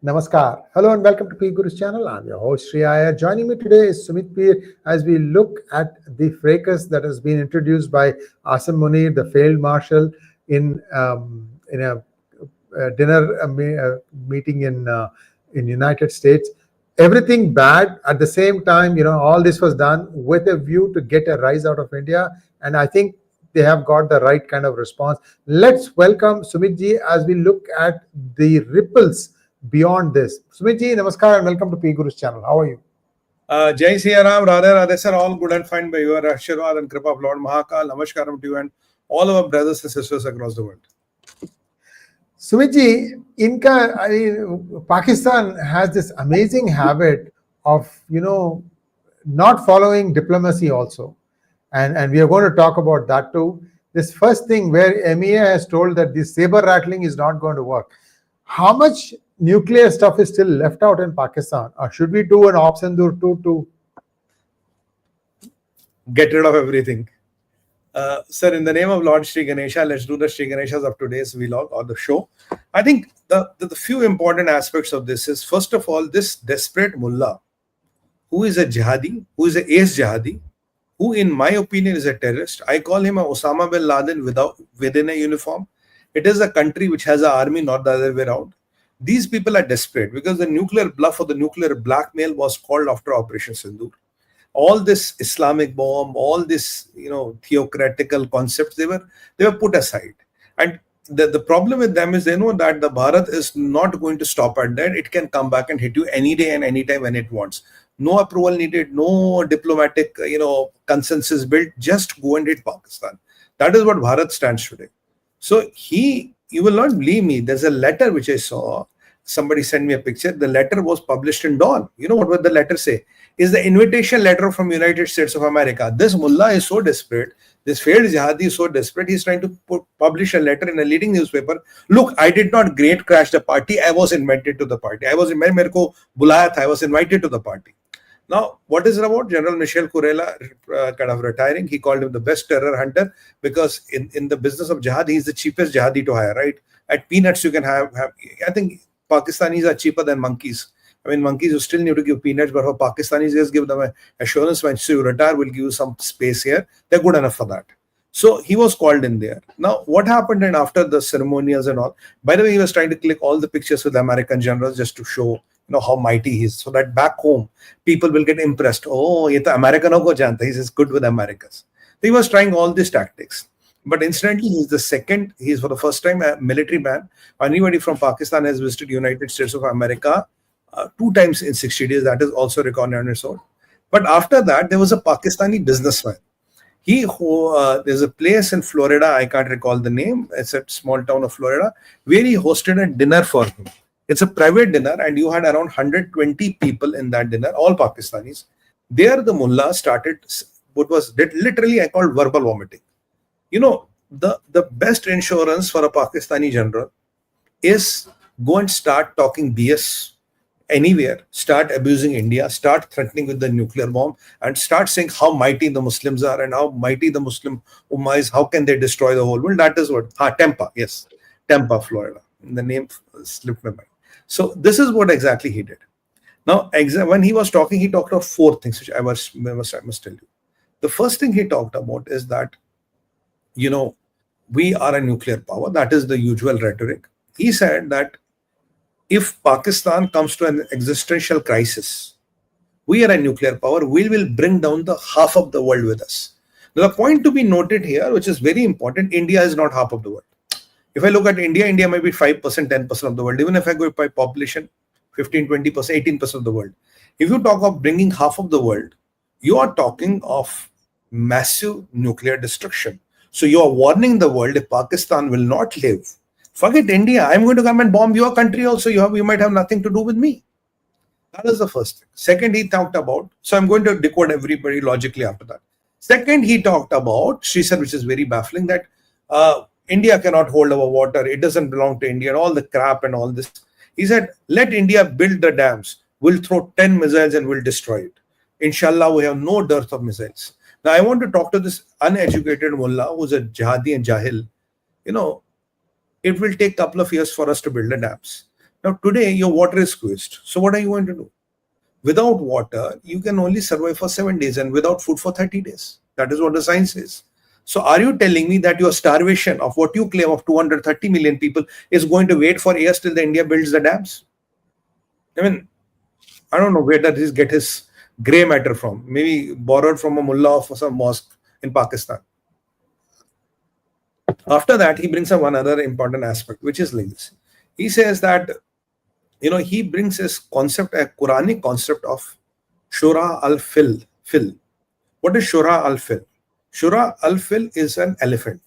Namaskar. Hello and welcome to PGurus channel. I'm your host Sree Iyer. Joining me today is 𝗤𝗎𝗏 𝗏𝗏 as we look at the fracas that has been introduced by Munir, the failed marshal, in a dinner meeting in United States. Everything bad. At the same time, all this was done with a view to get a rise out of India, and I think they have got the right kind of response. Let's welcome 𝗤𝗎𝗏 as we look at the ripples beyond this. 𝗤𝗎𝗏, namaskar and welcome to PGurus channel. How are you? Jai Siya Ram, Radhe sir, all good and fine by your Ashirwad and Kripa of Lord Mahakal. Namaskaram to you and all our brothers and sisters across the world. 𝗤𝗎𝗏, Pakistan has this amazing habit of, not following diplomacy also. And we are going to talk about that too. This first thing where MEA has told that the saber rattling is not going to work. How much nuclear stuff is still left out in Pakistan? Or should we do an Ops Sindoor 2 to get rid of everything? Sir, in the name of Lord Sree Ganesha, let's do the Sree Ganeshas of today's vlog or the show. I think the few important aspects of this is, first of all, this desperate mullah, who is a jihadi, who is a ace jihadi, who in my opinion is a terrorist. I call him a Osama bin Laden within a uniform. It is a country which has an army, not the other way around. These people are desperate because the nuclear bluff or the nuclear blackmail was called after Operation Sindoor. All this Islamic bomb, all this theocratical concepts, they were put aside. And the problem with them is they know that the Bharat is not going to stop at that. It can come back and hit you any day and any time when it wants. No approval needed, no diplomatic consensus built. Just go and hit Pakistan. That is what Bharat stands today. So you will not believe me. There's a letter which I saw. Somebody sent me a picture. The letter was published in Dawn. You know what would the letter say? Is the invitation letter from United States of America. This mullah is so desperate. This failed jihadi is so desperate. He's trying to publish a letter in a leading newspaper. Look, I did not great crash the party. I was invited to the party. I was invited to the party. Now, what is it about? General Michel Kurela kind of retiring. He called him the best terror hunter because in the business of jihad, he's the cheapest jihadi to hire, right? At peanuts, you can have I think Pakistanis are cheaper than monkeys. I mean, monkeys, you still need to give peanuts, but for Pakistanis, just give them an assurance once you retire, we'll give you some space here. They're good enough for that. So he was called in there. Now, what happened and after the ceremonials and all? By the way, he was trying to click all the pictures with the American generals just to show how mighty he is, so that back home people will get impressed. Oh, ye to Americano ko janta. He's good with Americans. So he was trying all these tactics. But incidentally, he's for the first time a military man. Anybody from Pakistan has visited United States of America 2 times in 60 days. That is also recorded on its own. But after that, there was a Pakistani businessman. There's a place in Florida, I can't recall the name. It's a small town of Florida, where he hosted a dinner for him. It's a private dinner, and you had around 120 people in that dinner, all Pakistanis. There, the mullah started what was literally I called verbal vomiting. The best insurance for a Pakistani general is go and start talking BS anywhere, start abusing India, start threatening with the nuclear bomb, and start saying how mighty the Muslims are and how mighty the Muslim Ummah is, how can they destroy the whole world. That is what, Tampa, yes, Tampa, Florida. The name slipped my mind. So this is what exactly he did. Now, when he was talking, he talked of 4 things, which I must tell you. The first thing he talked about is that, we are a nuclear power. That is the usual rhetoric. He said that if Pakistan comes to an existential crisis, we are a nuclear power. We will bring down the half of the world with us. Now, the point to be noted here, which is very important, India is not half of the world. If I look at India might be 5%, 10% of the world. Even if I go by population, 15, 20%, 18% of the world. If you talk of bringing half of the world, you are talking of massive nuclear destruction. So you are warning the world, if Pakistan will not live, forget India, I'm going to come and bomb your country also. You might have nothing to do with me. That is the first thing. Second, he talked about, so I'm going to decode everybody logically after that. Second, he talked about, she said, which is very baffling, that India cannot hold our water. It doesn't belong to India and all the crap and all this. He said, let India build the dams. We'll throw 10 missiles and we'll destroy it. Inshallah, we have no dearth of missiles. Now, I want to talk to this uneducated mullah who's a jihadi and jahil. It will take a couple of years for us to build the dams. Now today your water is squeezed. So what are you going to do? Without water, you can only survive for 7 days, and without food for 30 days. That is what the science says. So are you telling me that your starvation of what you claim of 230 million people is going to wait for years till the India builds the dams? I mean, I don't know where does he get his grey matter from. Maybe borrowed from a mullah of some mosque in Pakistan. After that, he brings up one other important aspect, which is like this. He says that, he brings his concept, a Quranic concept of Shura al-Fil. What is Shura al-Fil? Shura al-Fil is an elephant.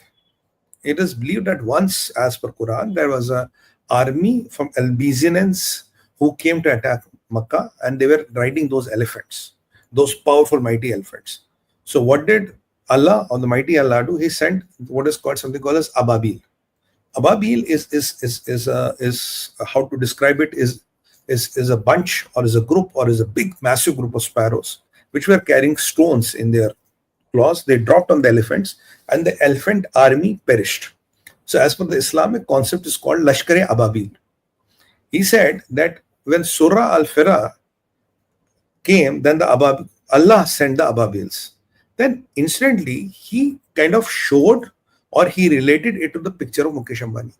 It is believed that once, as per Quran, there was an army from Albizinians who came to attack Makkah, and they were riding those elephants, those powerful, mighty elephants. So what did Allah, or the mighty Allah, do? He sent what is called something called as Ababil. Ababil is how to describe it, is a bunch, or is a group, or is a big massive group of sparrows which were carrying stones in their claws. They dropped on the elephants, and the elephant army perished. So as per the Islamic concept, is called Lashkar-e Ababil. He said that when Surah al-Firah came, then Allah sent the Ababils. Then instantly he kind of showed, or he related it to the picture of Mukesh Ambani.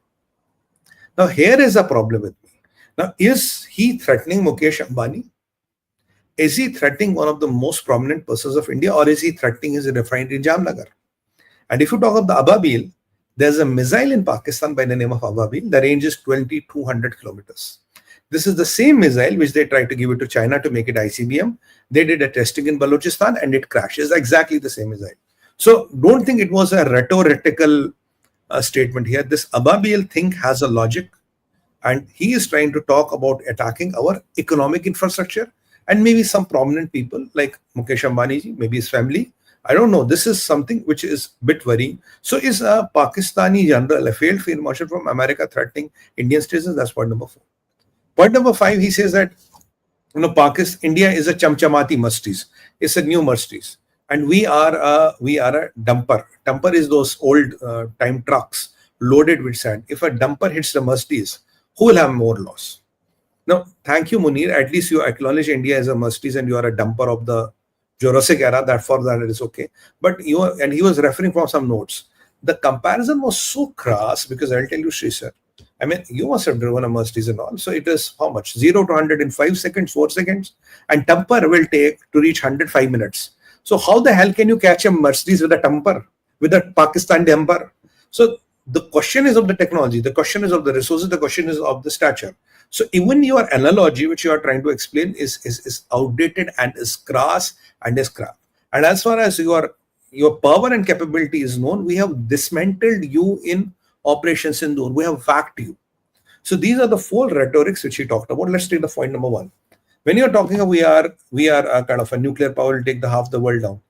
Now here is a problem with me. Now, is he threatening Mukesh Ambani? Is he threatening one of the most prominent persons of India, or is he threatening his refinery in Jamnagar? And if you talk of the Ababil, there's a missile in Pakistan by the name of Ababil. The range is 2,200 kilometers. This is the same missile which they tried to give it to China to make it ICBM. They did a testing in Balochistan and it crashed. It's exactly the same missile. So don't think it was a rhetorical statement here. This Ababil thing has a logic, and he is trying to talk about attacking our economic infrastructure and maybe some prominent people like Mukesh Ambani, maybe his family. I don't know. This is something which is a bit worrying. So is a Pakistani general, a failed field marshal from America, threatening Indian citizens? That's point number 4. Point number 5, he says that India is a chamchamati Mercedes. It's a new Mercedes, and we are a dumper. Dumper is those old time trucks loaded with sand. If a dumper hits the Mercedes, who will have more loss? Now, thank you, Munir. At least you acknowledge India as a Mercedes and you are a dumper of the Jurassic era. That for that it is okay. But he was referring from some notes. The comparison was so crass because I'll tell you, Sree sir. I mean, you must have driven a Mercedes and all. So it is how much? 0 to 100 in 5 seconds, 4 seconds. And dumper will take to reach 105 minutes. So how the hell can you catch a Mercedes with a dumper, with a Pakistan dumper? So the question is of the technology. The question is of the resources. The question is of the stature. So even your analogy, which you are trying to explain, is outdated and is crass and is crap. And as far as your power and capability is known, we have dismantled you in Operation Sindoor. We have whacked you. So these are the 4 rhetorics which he talked about. Let's take the point number 1. When you're talking of we are a kind of a nuclear power will take the half the world down.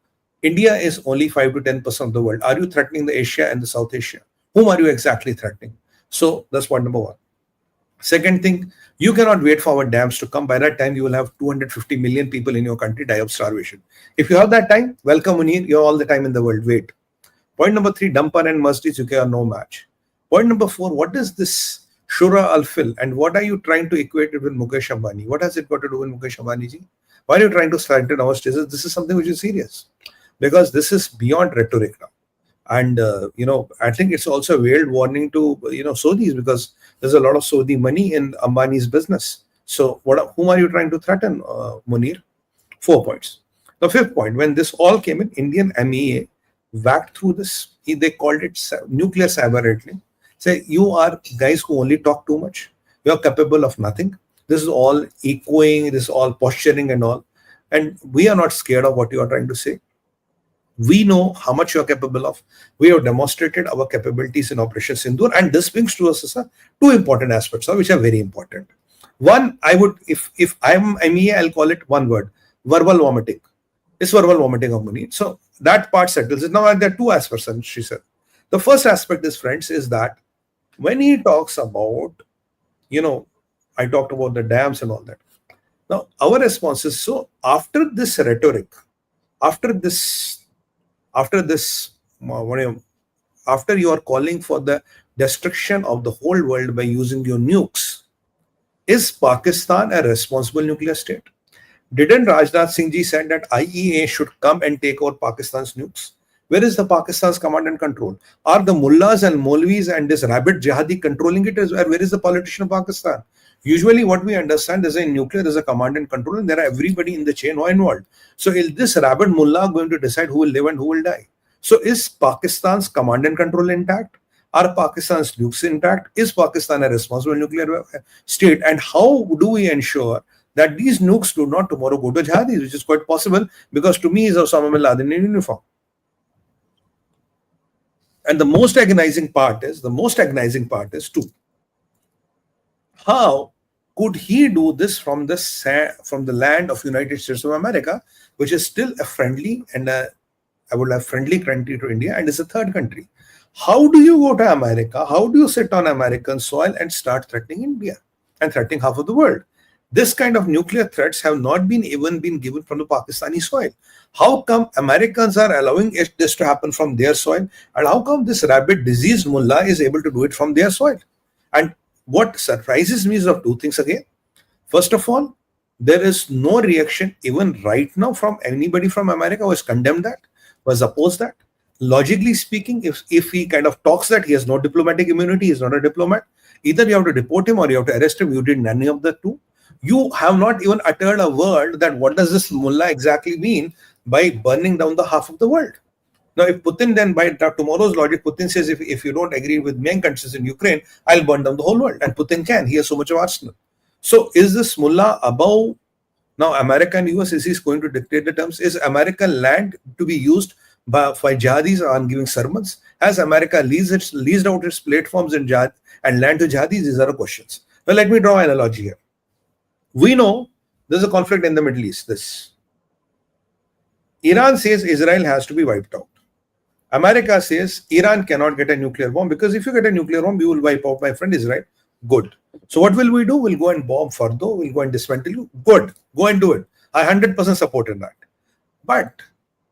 India is only 5 to 10% of the world. Are you threatening the Asia and the South Asia? Whom are you exactly threatening? So that's point number 1. Second thing, you cannot wait for our dams to come. By that time, you will have 250 million people in your country die of starvation. If you have that time, welcome, Munir. You have all the time in the world. Wait. Point number 3, dumper and Mercedes, UK are no match. Point number 4, what is this Shura al-Fil, and what are you trying to equate it with Mukesh Ambani? What has it got to do with Mukesh Ambani ji? Why are you trying to strengthen our status? This is something which is serious, because this is beyond rhetoric now. And I think it's also a veiled warning to Saudis, because there's a lot of Saudi money in Ambani's business. So whom are you trying to threaten, Munir? 4 points. The 5th point, when this all came in, Indian MEA whacked through this. They called it nuclear cyber rattling. Say, you are guys who only talk too much. You are capable of nothing. This is all echoing, this is all posturing and all. And we are not scared of what you are trying to say. We know how much you are capable of. We have demonstrated our capabilities in Operation Sindoor, and this brings to us 2 important aspects, which are very important. One, I would, if I'm MEA, I'll call it one word: verbal vomiting. It's verbal vomiting of money. So that part settles it. Now there are 2 aspects, and she said. The first aspect is, friends, is that when he talks about, I talked about the dams and all that. Now our response is, so after this rhetoric, after you are calling for the destruction of the whole world by using your nukes, Is Pakistan a responsible nuclear state? Didn't Rajnath Singh ji said that IEA should come and take over Pakistan's nukes? Where is the Pakistan's command and control? Are the mullahs and Maulvis and this rabid jihadi controlling it? Where is the politician of Pakistan? Usually what we understand is in nuclear, there's a command and control and there are everybody in the chain who are involved. So is this rabid mullah going to decide who will live and who will die? So is Pakistan's command and control intact? Are Pakistan's nukes intact? Is Pakistan a responsible nuclear state? And how do we ensure that these nukes do not tomorrow go to jihadis, which is quite possible because to me is Osama bin Laden in uniform. And the most agonizing part is too, how could he do this from the land of United States of America, which is still a friendly and I would have friendly country to India and is a third country? How do you go to America? How do you sit on American soil and start threatening India and threatening half of the world? This kind of nuclear threats have not even been given from the Pakistani soil. How come Americans are allowing this to happen from their soil? And how come this rabid diseased mullah is able to do it from their soil? And what surprises me is of two things again. First of all, there is no reaction even right now from anybody from America who has condemned that, who has opposed that. Logically speaking, if he kind of talks that he has no diplomatic immunity, he is not a diplomat, either you have to deport him or you have to arrest him. You did none of the two. You have not even uttered a word that what does this mullah exactly mean by burning down the half of the world. Now, if Putin then by tomorrow's logic, Putin says if you don't agree with main countries in Ukraine, I'll burn down the whole world. And Putin can. He has so much of arsenal. So is this mullah above now America and US? Is he going to dictate the terms? Is American land to be used by jihadis on giving sermons? Has America leased out its platforms and land to jihadis? These are the questions. Well, let me draw an analogy here. We know there's a conflict in the Middle East. Iran says Israel has to be wiped out. America says Iran cannot get a nuclear bomb because if you get a nuclear bomb, you will wipe out my friend Israel. Good. So what will we do? We'll go and bomb 𝗪𝗏. We'll go and dismantle you. Good. Go and do it. I 100% supported that. But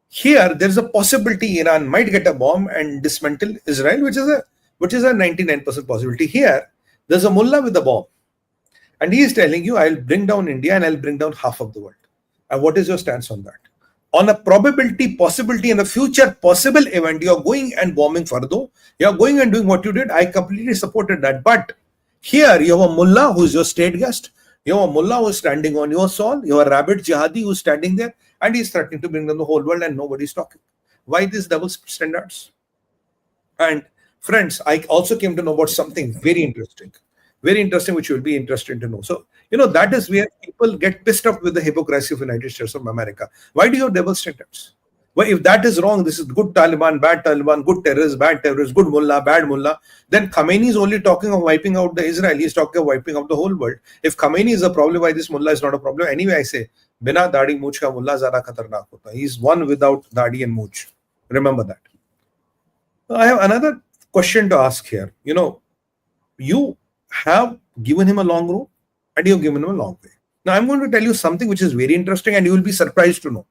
here there is a possibility Iran might get a bomb and dismantle Israel, which is a 99% possibility. Here there's a mullah with a bomb. And he is telling you, I'll bring down India and I'll bring down half of the world. And what is your stance on that? On a probability, possibility, and a future possible event, you're going and bombing 𝗪𝗏. You're going and doing what you did. I completely supported that. But here you have a mullah who is your state guest. You have a mullah who is standing on your soil. You have a rabid jihadi who is standing there and he's threatening to bring down the whole world and nobody's talking. Why these double standards? And friends, I also came to know about something very interesting, which you will be interested to know. So, that is where people get pissed off with the hypocrisy of the United States of America. Why do you have double standards? Well, if that is wrong, this is good Taliban, bad Taliban, good terrorists, bad terrorists, good mullah, bad mullah, then Khamenei is only talking of wiping out the Israel. He is talking of wiping out the whole world. If Khamenei is a problem, why this mullah is not a problem? Anyway, I say, bina daadi mooch ka mullah zyada khatarnak hota. He is one without daadi and mooch. Remember that. I have another question to ask here. You have given him a long road and you have given him a long way. Now, I'm going to tell you something which is very interesting and you will be surprised to know.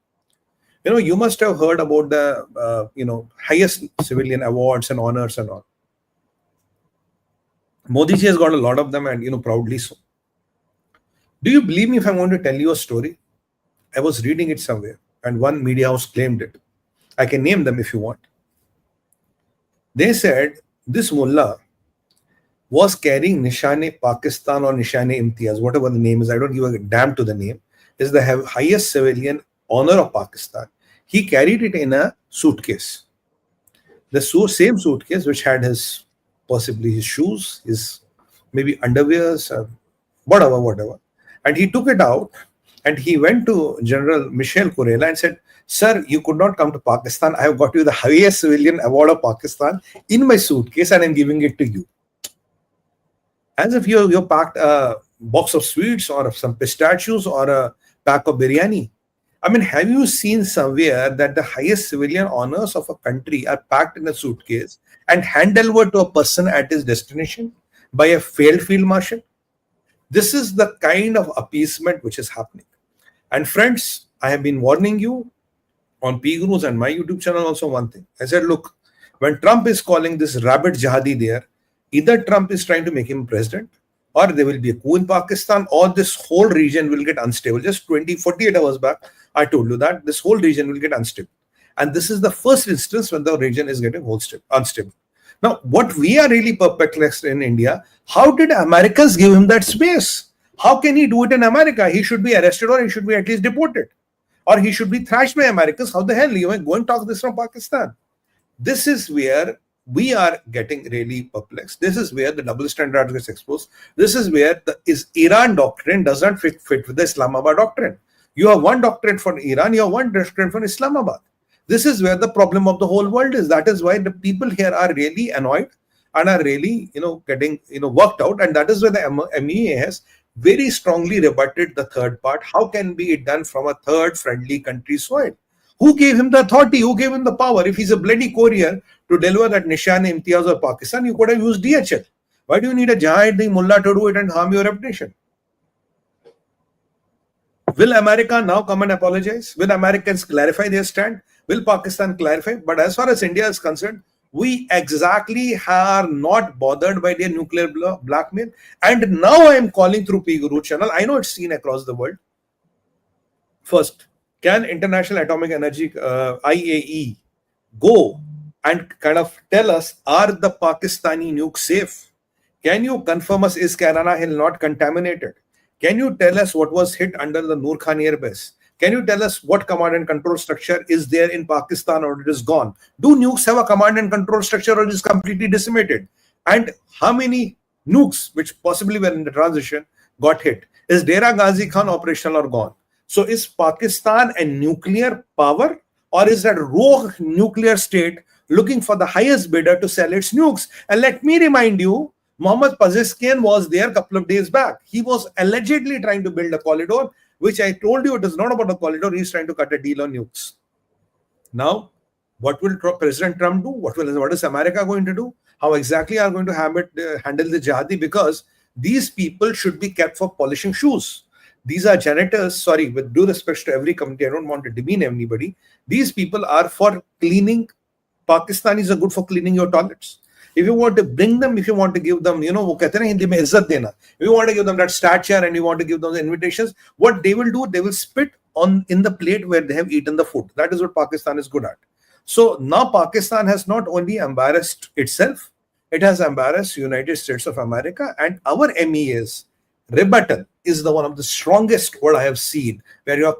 You must have heard about the, highest civilian awards and honors and all. Modi ji has got a lot of them and, proudly so. Do you believe me if I'm going to tell you a story? I was reading it somewhere and one media house claimed it. I can name them if you want. They said this mullah was carrying Nishan-e Pakistan or Nishan-e Imtiyaz, whatever the name is. I don't give a damn to the name. Is the highest civilian honor of Pakistan. He carried it in a suitcase. The same suitcase which had possibly his shoes, his maybe underwears, whatever. And he took it out and he went to General Michel Kurela and said, sir, you could not come to Pakistan. I have got you the highest civilian award of Pakistan in my suitcase and I'm giving it to you. As if you packed a box of sweets or some pistachios or a pack of biryani. I mean, have you seen somewhere that the highest civilian honors of a country are packed in a suitcase and handed over to a person at his destination by a failed field marshal? This is the kind of appeasement which is happening. And friends, I have been warning you on PGurus and my YouTube channel also one thing. I said, look, when Trump is calling this rabid jihadi there, either Trump is trying to make him president or there will be a coup in Pakistan, or this whole region will get unstable. Just 48 hours back, I told you that this whole region will get unstable. And this is the first instance when the region is getting unstable. Now, what we are really perplexed in India, how did Americans give him that space? How can he do it in America? He should be arrested, or he should be at least deported, or he should be thrashed by Americans. How the hell you go and talk this from Pakistan? This is where we are getting really perplexed. This is where the double standard gets exposed. This is where the Iran doctrine does not fit with the Islamabad doctrine. You have one doctrine for Iran, you have one doctrine for Islamabad. This is where the problem of the whole world is. That is why the people here are really annoyed and are really, getting, worked out. And that is where the MEA has very strongly rebutted the third part. How can be it done from a third friendly country soil? Who gave him the authority? Who gave him the power? If he's a bloody courier to deliver that 𝗔𝗍𝗍𝗔𝗍 of Pakistan, you could have used DHL. Why do you need a 𝗤𝗍𝗍𝗔𝗍𝗔 mullah to do it and harm your reputation? Will America now come and apologize? Will Americans clarify their stand? Will Pakistan clarify? But as far as India is concerned, we exactly are not bothered by their nuclear blackmail. And now I am calling through PGurus channel. I know it's seen across the world. First, can International Atomic Energy IAE go and kind of tell us, are the Pakistani nukes safe? Can you confirm us, is Kairana Hill not contaminated? Can you tell us what was hit under the Noor Khan Air Base? Can you tell us what command and control structure is there in Pakistan, or it is gone? Do nukes have a command and control structure, or it is completely decimated? And how many nukes, which possibly were in the transition, got hit? Is 𝗤𝗏𝗏 Khan operational or gone? So is Pakistan a nuclear power, or is that rogue nuclear state looking for the highest bidder to sell its nukes? And let me remind you, Mohammad Pezeshkian was there a couple of days back. He was allegedly trying to build a corridor, which I told you it is not about a corridor. He's trying to cut a deal on nukes. Now, what will President Trump do? What is America going to do? How exactly are going to handle the jihadi? Because these people should be kept for polishing shoes. These are janitors. Sorry, with due respect to every community, I don't want to demean anybody. These people are for cleaning. Pakistanis are good for cleaning your toilets. If you want to bring them, if you want to give them, वो कहते हैं हिंदी में इज्जत देना. If you want to give them that stature and you want to give them the invitations, what they will do, they will spit in the plate where they have eaten the food. That is what Pakistan is good at. So now Pakistan has not only embarrassed itself, it has embarrassed United States of America, and our MEA's rebuttal is the one of the strongest what I have seen, where you are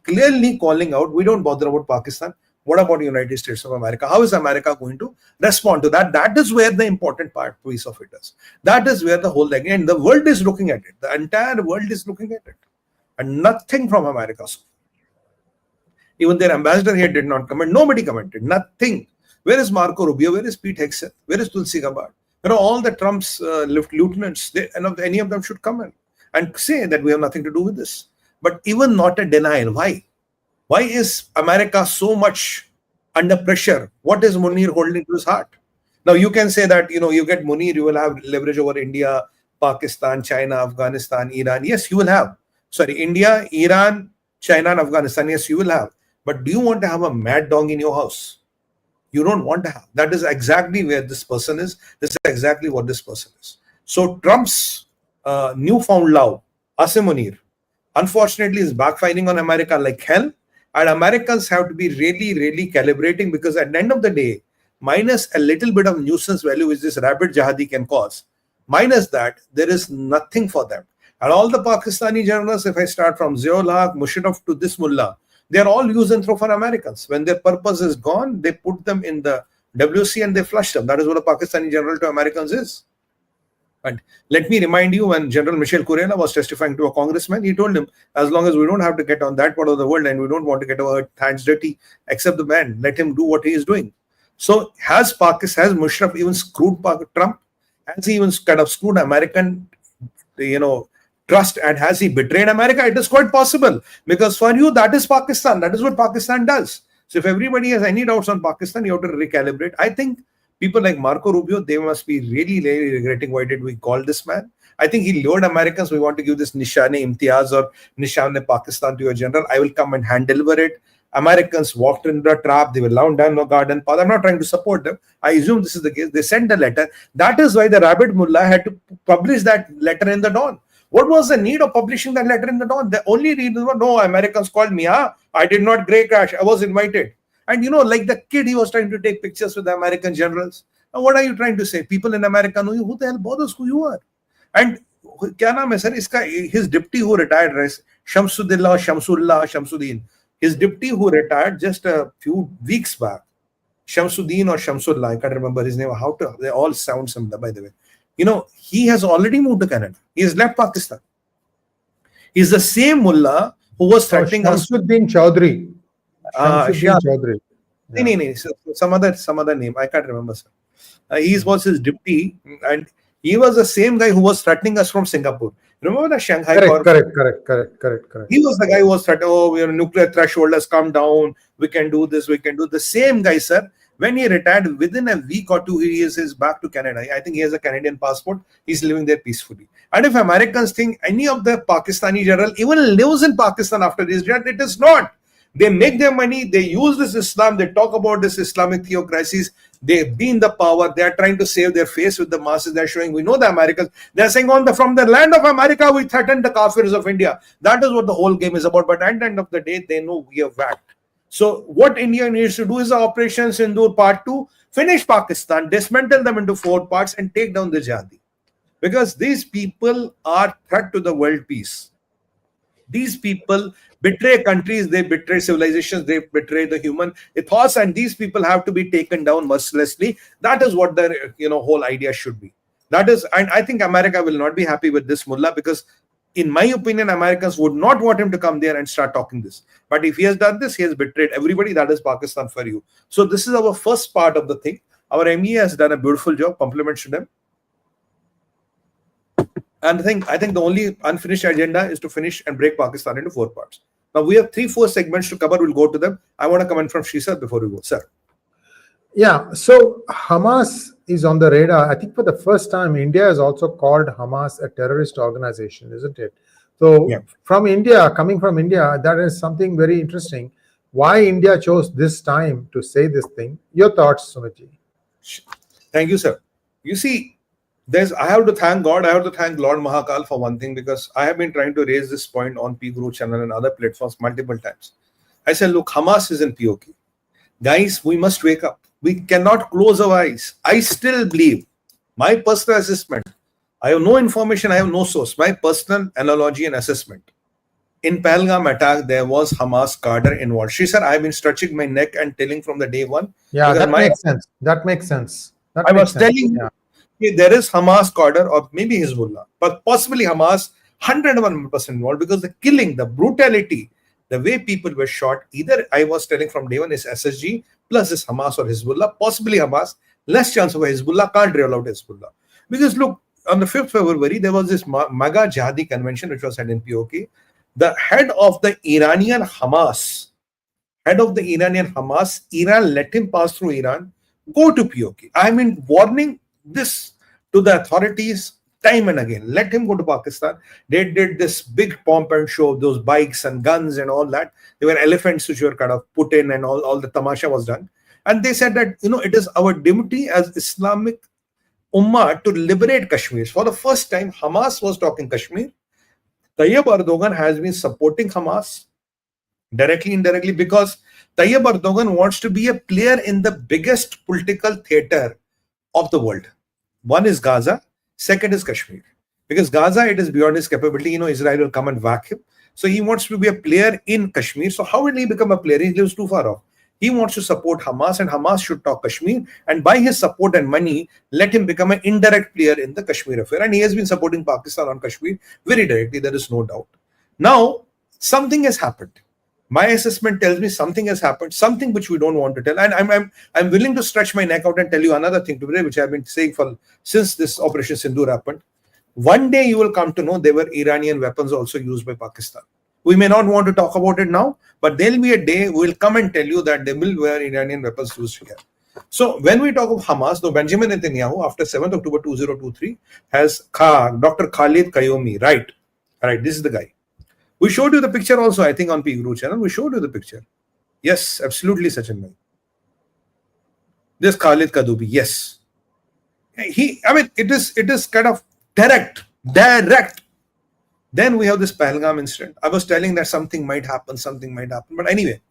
clearly calling out, we don't bother about Pakistan. What about the United States of America? How is America going to respond to that? That is where the important piece of it is. That is where the whole thing, and the world is looking at it. The entire world is looking at it. And nothing from America. Even their ambassador here did not comment. Nobody commented. Nothing. Where is Marco Rubio? Where is 𝗏𝗏𝗏𝗏 𝗔𝗍𝗍𝗏𝗏? Where is 𝗠𝗎𝗏 𝗏𝗏𝗏𝗏? All the Trump's lieutenants, any of them should come in and say that we have nothing to do with this. But even not a denial. Why? Why is America so much under pressure? What is Munir holding to his heart? Now you can say that, you get Munir, you will have leverage over India, Pakistan, China, Afghanistan, Iran. Yes, you will have. Sorry, India, Iran, China, and Afghanistan. Yes, you will have. But do you want to have a mad dog in your house? You don't want to have. That is exactly where this person is. This is exactly what this person is. So Trump's newfound love, Munir, unfortunately is backfiring on America like hell. And Americans have to be really, really calibrating, because at the end of the day, minus a little bit of nuisance value which this rabid jihadi can cause, minus that, there is nothing for them. And all the Pakistani generals, if I start from Zia-ul Haq, Musharraf to this mullah, they are all use and throw for Americans. When their purpose is gone, they put them in the WC and they flush them. That is what a Pakistani general to Americans is. And let me remind you, when General Michel Kurela was testifying to a congressman, he told him, as long as we don't have to get on that part of the world and we don't want to get our hands dirty, accept the man, let him do what he is doing. So has Musharraf even screwed Trump? Has he even kind of screwed American, trust, and has he betrayed America? It is quite possible, because for you, that is Pakistan. That is what Pakistan does. So if everybody has any doubts on Pakistan, you have to recalibrate. I think people like Marco Rubio, they must be really, really regretting, why did we call this man? I think he lured Americans. We want to give this 𝗔𝗍𝗍𝗏𝗏 or Nishan-e Pakistan to your general. I will come and hand deliver it. Americans walked into the trap. They were down the garden path. I'm not trying to support them. I assume this is the case. They sent a letter. That is why the rabid mullah had to publish that letter in the Dawn. What was the need of publishing that letter in the Dawn? The only reason was, no, Americans called me. I did not grey crash. I was invited. And like the kid, he was trying to take pictures with the American generals. Now, what are you trying to say? People in America know you. Who the hell bothers who you are? And kya naam hai, sir? His deputy who retired, Shamsuddin. His deputy who retired just a few weeks back, Shamsuddin or Shamsullah, I can't remember his name. They all sound similar, by the way. He has already moved to Canada. He has left Pakistan. He's the same mullah who was threatening us. Shamsuddin Chaudhry. Chaudhry. No. Some other name. I can't remember, sir. He was his deputy, and he was the same guy who was threatening us from Singapore. Remember the Shanghai? Correct. He was the guy who was threatening, your nuclear threshold has come down. We can do this. We can do the same guy, sir. When he retired, within a week or two, he is back to Canada. I think he has a Canadian passport. He's living there peacefully. And if Americans think any of the Pakistani general even lives in Pakistan after this, it is not. They make their money. They use this Islam. They talk about this Islamic theocracies. They've been the power. They are trying to save their face with the masses. They're showing, we know the Americans. They're saying from the land of America, we threaten the Kafirs of India. That is what the whole game is about. But at the end of the day, they know we have whacked. So what India needs to do is Operation Sindoor Part 2, finish Pakistan, dismantle them into 4 parts and take down the Jihadi. Because these people are threat to the world peace. These people betray countries, they betray civilizations, they betray the human ethos, and these people have to be taken down mercilessly. That is what the whole idea should be. That is, and I think America will not be happy with this mullah, because in my opinion, Americans would not want him to come there and start talking this. But if he has done this, he has betrayed everybody. That is Pakistan for you. So this is our first part of the thing. Our MEA has done a beautiful job. Compliments to them. And I think the only unfinished agenda is to finish and break Pakistan into 4 parts. Now we have 3-4 segments to cover. We'll go to them. I want to comment from Sree sir before we go. Sir. Yeah, so Hamas is on the radar. I think for the first time, India has also called Hamas a terrorist organization, isn't it? So coming from India, that is something very interesting. Why India chose this time to say this thing? Your thoughts, Sumit? Thank you, sir. You see, I have to thank God. I have to thank Lord Mahakal for one thing, because I have been trying to raise this point on PGurus channel and other platforms multiple times. I said, look, Hamas is in POK. Guys, we must wake up. We cannot close our eyes. I still believe, my personal assessment, I have no information, I have no source, my personal analogy and assessment. In Pahalgam attack, there was Hamas cadre involved. She said, I've been stretching my neck and telling from the day one. Yeah, that makes sense. That makes sense. I was telling you, there is Hamas cadre or maybe Hezbollah, but possibly Hamas 101% involved, because the killing, the brutality, the way people were shot, either I was telling from day one is SSG plus this Hamas or Hezbollah, possibly Hamas, less chance of Hezbollah, can't rule out Hezbollah. Because look, on the 5th February, there was this mega Jihadi convention which was held in POK. The head of the Iranian Hamas, Iran let him pass through Iran, go to POK. I mean, warning this to the authorities time and again. Let him go to Pakistan. They did this big pomp and show of those bikes and guns and all that. There were elephants which were kind of put in, and all the tamasha was done. And they said that, it is our duty as Islamic Ummah to liberate Kashmir. For the first time, Hamas was talking Kashmir. Tayyip Erdogan has been supporting Hamas directly, indirectly, because Tayyip Erdogan wants to be a player in the biggest political theater of the world. One is Gaza, second is Kashmir. Because Gaza, it is beyond his capability. Israel will come and whack him. So he wants to be a player in Kashmir. So how will he become a player? He lives too far off. He wants to support Hamas, and Hamas should talk Kashmir. And by his support and money, let him become an indirect player in the Kashmir affair. And he has been supporting Pakistan on Kashmir very directly. There is no doubt. Now, something has happened. My assessment tells me something has happened, something which we don't want to tell. And I'm willing to stretch my neck out and tell you another thing today, which I've been saying since this Operation Sindoor happened. One day you will come to know there were Iranian weapons also used by Pakistan. We may not want to talk about it now, but there'll be a day we'll come and tell you that there will were Iranian weapons used here. So when we talk of Hamas, though, Benjamin Netanyahu, after 7th October 2023, has Dr. Khalid Qayoumi, right, this is the guy. We showed you the picture also, I think, on PGurus channel. We showed you the picture. Yes, absolutely, Sachin bhai. This 𝗟𝗡𝗙𝗿, yes. It is kind of direct. Then we have this Pahalgam incident. I was telling that something might happen. But anyway,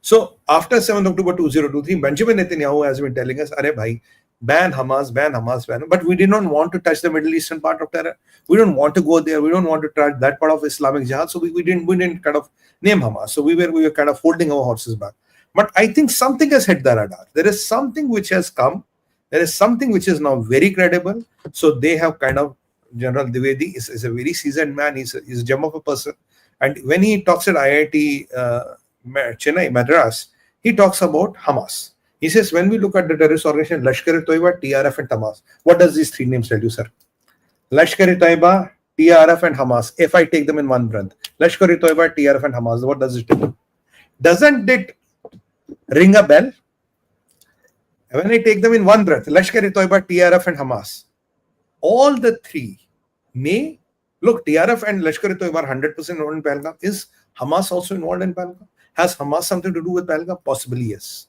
so after 7th October 2023, Benjamin Netanyahu has been telling us, "Arey bhai, ban Hamas, ban Hamas, ban." But we did not want to touch the Middle Eastern part of terror. We don't want to go there. We don't want to touch that part of Islamic Jihad. So we didn't kind of name Hamas. So we were kind of holding our horses back. But I think something has hit the radar. There is something which has come. There is something which is now very credible. So they have kind of, General Dwivedi is a very seasoned man. He's a gem of a person. And when he talks at IIT Chennai, Madras, he talks about Hamas. He says, when we look at the terrorist organization, 𝗏𝗏, TRF and Hamas, what does these three names tell you, sir? 𝗏𝗏, TRF and Hamas. If I take them in one breath, 𝗏𝗏, TRF and Hamas, what does it tell you? Doesn't it ring a bell? When I take them in one breath, 𝗏𝗏, TRF and Hamas, all the three may look. TRF and 𝗏𝗏 are 100% involved in Pahalgam. Is Hamas also involved in Pahalgam? Has Hamas something to do with Pahalgam? Possibly yes,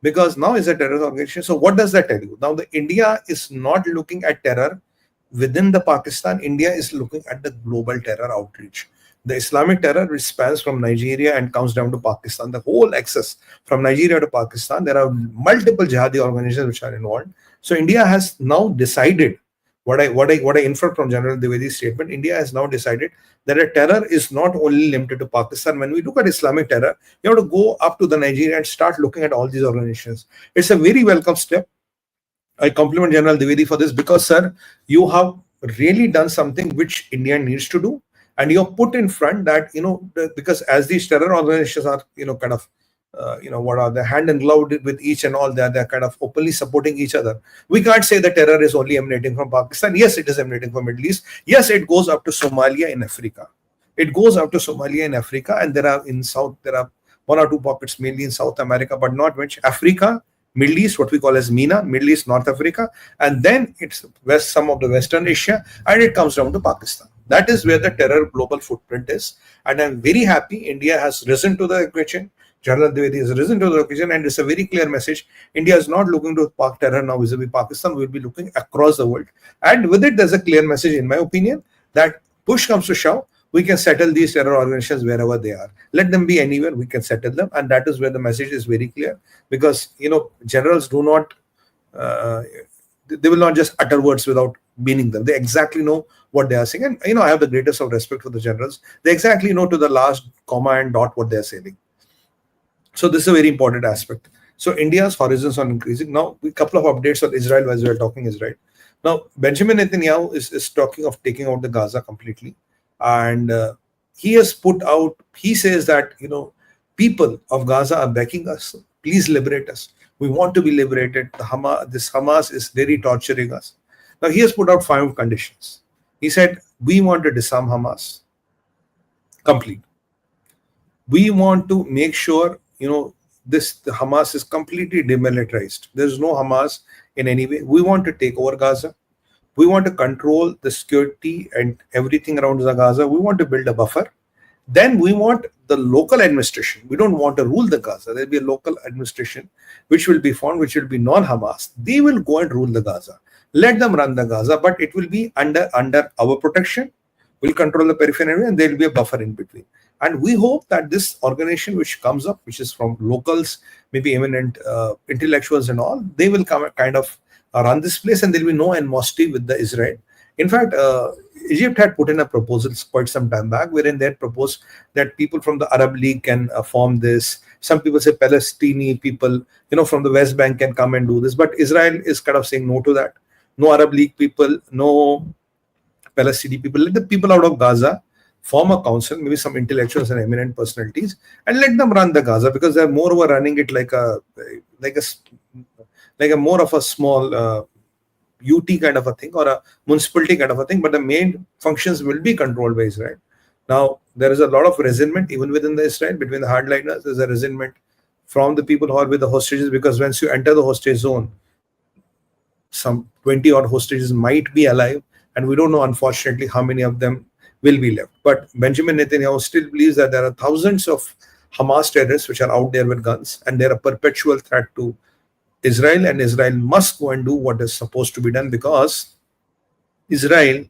because now is a terrorist organization. So what does that tell you? Now the India is not looking at terror within the Pakistan. India is looking at the global terror outreach. The Islamic terror, which spans from Nigeria and comes down to Pakistan, the whole axis from Nigeria to Pakistan, there are multiple jihadi organizations which are involved. So India has now decided, what I infer from General Dwivedi's statement, India has now decided that a terror is not only limited to Pakistan. When we look at Islamic terror, you have to go up to the Nigeria and start looking at all these organizations. It's a very welcome step. I compliment General Dwivedi for this because, sir, you have really done something which India needs to do. And you put in front that, because as these terror organizations are, kind of, what are the hand in glove with each and all that, they're kind of openly supporting each other. We can't say the terror is only emanating from Pakistan. Yes, it is emanating from Middle East. Yes, it goes up to Somalia in Africa. It goes up to Somalia in Africa, and there are one or two pockets mainly in South America, but not much. Africa, Middle East, what we call as MENA, Middle East, North Africa, and then it's some of the Western Asia, and it comes down to Pakistan. That is where the terror global footprint is. And I'm very happy India has risen to the occasion. General Dwivedi has risen to the occasion, and it's a very clear message. India is not looking to park terror now vis-a-vis Pakistan. We'll be looking across the world. And with it, there's a clear message, in my opinion, that push comes to shove, we can settle these terror organizations wherever they are. Let them be anywhere, we can settle them. And that is where the message is very clear. Because, generals do not, they will not just utter words without meaning them. They exactly know what they are saying. And, I have the greatest of respect for the generals. They exactly know to the last comma and dot what they are saying. So this is a very important aspect. So India's horizons are increasing. Now, a couple of updates on Israel as we are talking Israel. Now, Benjamin Netanyahu is talking of taking out the Gaza completely. And he says that, people of Gaza are begging us, please liberate us. We want to be liberated. This Hamas is really torturing us. Now, he has put out 5 conditions. He said, we want to disarm Hamas complete. We want to make sure, the Hamas is completely demilitarized. There's no Hamas in any way. We want to take over Gaza. We want to control the security and everything around the Gaza. We want to build a buffer. Then we want the local administration. We don't want to rule the Gaza. There'll be a local administration which will be formed, which will be non-Hamas. They will go and rule the Gaza. Let them run the Gaza, but it will be under our protection. We'll control the peripheral area, and there will be a buffer in between. And we hope that this organization which comes up, which is from locals, maybe eminent intellectuals and all, they will come kind of run this place, and there will be no animosity with the Israel. In fact, Egypt had put in a proposal quite some time back, wherein they had proposed that people from the Arab League can form this. Some people say Palestinian people, from the West Bank can come and do this. But Israel is kind of saying no to that. No Arab League people, no Palestinian people. Let the people out of Gaza form a council, maybe some intellectuals and eminent personalities, and let them run the Gaza, because they're more over running it like a more of a small UT kind of a thing, or a municipality kind of a thing, but the main functions will be controlled by Israel. Now, there is a lot of resentment even within the Israel, between the hardliners. There's a resentment from the people who are with the hostages, because once you enter the hostage zone, some 20 odd hostages might be alive, and we don't know, unfortunately, how many of them will be left. But Benjamin Netanyahu still believes that there are thousands of Hamas terrorists which are out there with guns, and they're a perpetual threat to Israel, and Israel must go and do what is supposed to be done, because Israel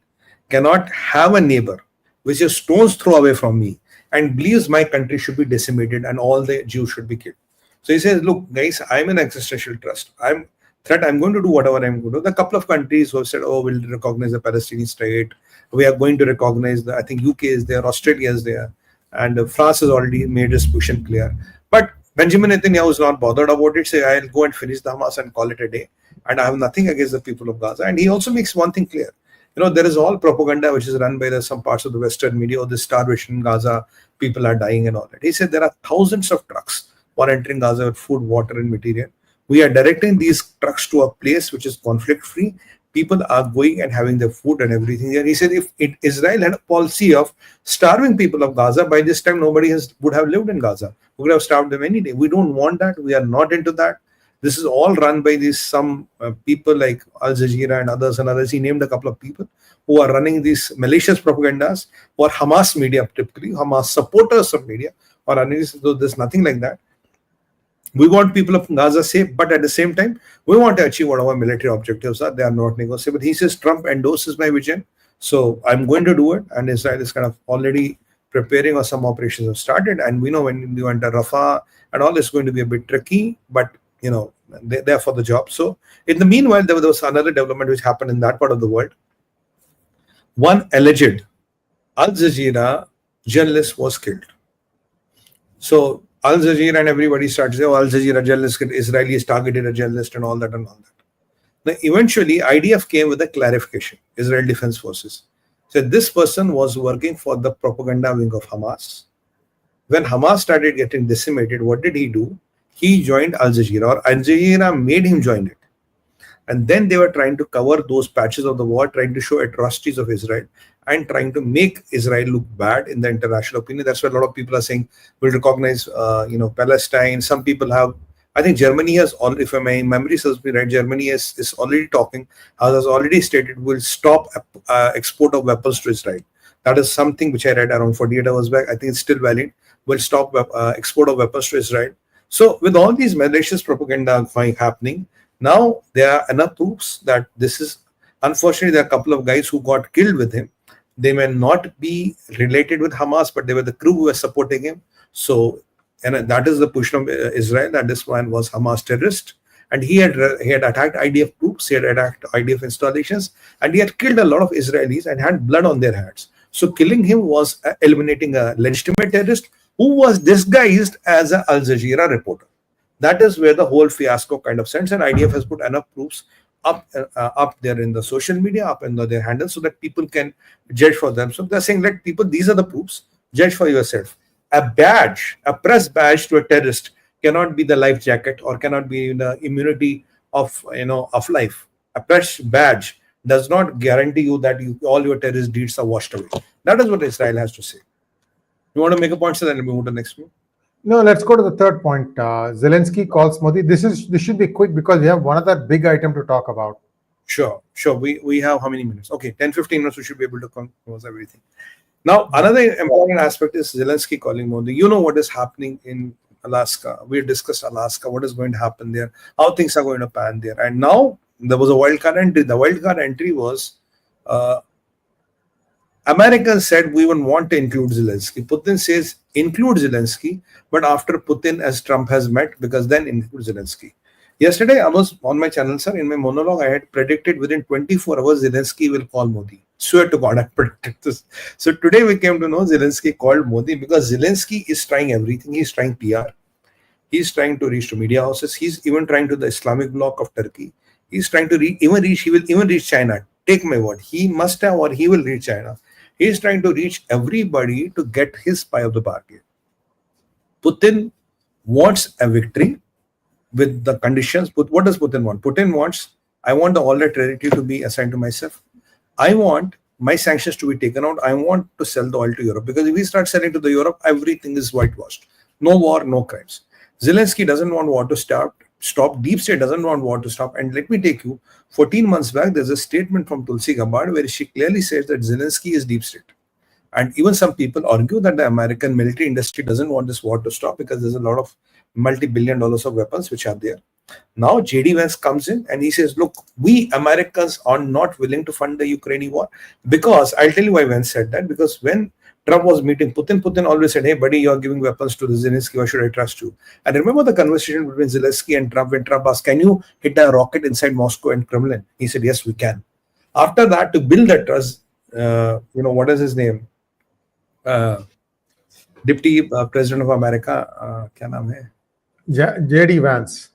cannot have a neighbor which is stone's throw away from me and believes my country should be decimated and all the Jews should be killed. So he says, look, guys, I'm an existential threat. I'm going to do whatever I'm going to do. The couple of countries who have said, oh, we'll recognize the Palestinian state. We are going to recognize I think UK is there, Australia is there, and France has already made its position clear. But Benjamin Netanyahu is not bothered about it. Say, I'll go and finish the Hamas and call it a day. And I have nothing against the people of Gaza. And he also makes one thing clear. There is all propaganda which is run by some parts of the Western media. The starvation in Gaza, people are dying and all that. He said there are thousands of trucks who are entering Gaza with food, water, and material. We are directing these trucks to a place which is conflict-free. People are going and having their food and everything there. He said if Israel had a policy of starving people of Gaza, by this time nobody would have lived in Gaza. We would have starved them any day. We don't want that. We are not into that. This is all run by some people like Al Jazeera and others. He named a couple of people who are running these malicious propagandas, who are Hamas media, typically Hamas supporters of media, or running this. So there's nothing like that. We want people of Gaza safe, but at the same time, we want to achieve what our military objectives are. They are not negotiable. He says Trump endorses my vision, so I'm going to do it. And Israel is kind of already preparing, or some operations have started. And we know when you enter Rafah and all, it's going to be a bit tricky, but they're for the job. So in the meanwhile, there was another development which happened in that part of the world. One alleged Al Jazeera journalist was killed. So Al Jazeera and everybody started saying, oh, Al Jazeera journalist, Israelis targeted a journalist and all that and all that. Now, eventually, IDF came with a clarification, Israel Defense Forces. So this person was working for the propaganda wing of Hamas. When Hamas started getting decimated, what did he do? He joined Al Jazeera, or Al Jazeera made him join it. And then they were trying to cover those patches of the war, trying to show atrocities of Israel and trying to make Israel look bad in the international opinion. That's why a lot of people are saying we'll recognize, Palestine. Some people have, I think Germany has already, if my memory serves me right, Germany is already talking, has already stated will stop export of weapons to Israel. That is something which I read around 48 hours back. I think it's still valid. Will stop export of weapons to Israel. So with all these malicious propaganda happening, now there are enough proofs that this is, unfortunately, there are a couple of guys who got killed with him. They may not be related with Hamas, but they were the crew who were supporting him. So, and that is the position of Israel, that this one was Hamas terrorist. And he had attacked IDF troops, he had attacked IDF installations, and he had killed a lot of Israelis and had blood on their hands. So killing him was eliminating a legitimate terrorist who was disguised as an Al Jazeera reporter. That is where the whole fiasco kind of stands, and IDF has put enough proofs up there in the social media, up in their handles, so that people can judge for themselves. They're saying, let people, these are the proofs, judge for yourself. A badge, a press badge to a terrorist cannot be the life jacket, or cannot be the immunity of life. A press badge does not guarantee you that all your terrorist deeds are washed away. That is what Israel has to say. You want to make a point, so then we move to the next one? No, let's go to the third point. Zelensky calls Modi. This should be quick because we have one other big item to talk about. Sure. We have how many minutes? Okay, 10-15 minutes. We should be able to close everything. Now, another important aspect is Zelensky calling Modi. You know what is happening in Alaska. We discussed Alaska. What is going to happen there? How things are going to pan there? And now there was a wildcard entry. The wildcard entry was Americans said we would want to include Zelensky. Putin says include Zelensky, but after Putin as Trump has met, because then include Zelensky. Yesterday, I was on my channel, sir. In my monologue, I had predicted within 24 hours Zelensky will call Modi. Swear to God, I predicted this. So today we came to know Zelensky called Modi because Zelensky is trying everything. He's trying PR. He's trying to reach to media houses. He's even trying to the Islamic bloc of Turkey. He's trying to he will even reach China. Take my word. He must have, or he will reach China. He is trying to reach everybody to get his pie of the bargain. Putin wants a victory with the conditions. But what does Putin want? Putin wants, I want all the territory to be assigned to myself. I want my sanctions to be taken out. I want to sell the oil to Europe. Because if we start selling to the Europe, everything is whitewashed. No war, no crimes. Zelensky doesn't want war to stop. Deep State doesn't want war to stop. And let me take you, 14 months back, there's a statement from 𝗟𝗏𝗏 𝗔𝗠𝗏𝗏 where she clearly says that Zelensky is Deep State. And even some people argue that the American military industry doesn't want this war to stop because there's a lot of multi-billion dollars of weapons which are there. Now J.D. Vance comes in and he says, look, we Americans are not willing to fund the Ukrainian war, because I'll tell you why Vance said that. Because when Trump was meeting Putin always said, hey buddy, you're giving weapons to the Zelensky, why should I trust you? And remember the conversation between Zelensky and Trump when Trump asked, can you hit a rocket inside Moscow and Kremlin? He said, yes, we can. After that, to build that trust, what is his name? Deputy President of America, kya naam hai? J.D. Vance.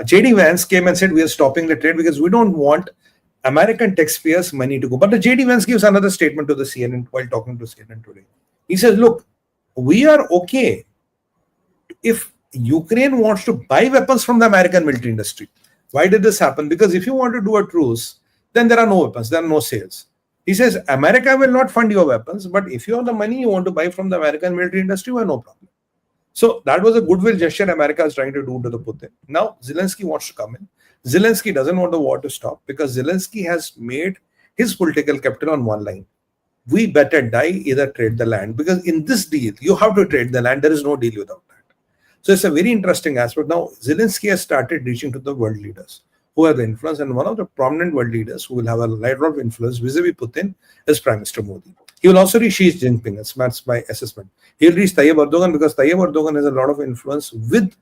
J.D. Vance came and said, we are stopping the trade because we don't want American taxpayers' money to go. But the J.D. Vance gives another statement to the CNN while talking to CNN today. He says, look, we are okay if Ukraine wants to buy weapons from the American military industry. Why did this happen? Because if you want to do a truce, then there are no weapons, there are no sales. He says, America will not fund your weapons, but if you have the money you want to buy from the American military industry, well, no problem. So that was a goodwill gesture America is trying to do to the Putin. Now Zelensky wants to come in. Zelensky doesn't want the war to stop because Zelensky has made his political capital on one line. We better die, either trade the land. Because in this deal, you have to trade the land. There is no deal without that. So it's a very interesting aspect. Now Zelensky has started reaching to the world leaders who have the influence. And one of the prominent world leaders who will have a lot of influence vis-a-vis Putin is Prime Minister Modi. He will also reach Xi Jinping. That's my assessment. He will reach 𝗖𝗎𝗄𝗏 because 𝗖𝗎𝗄𝗏 has a lot of influence with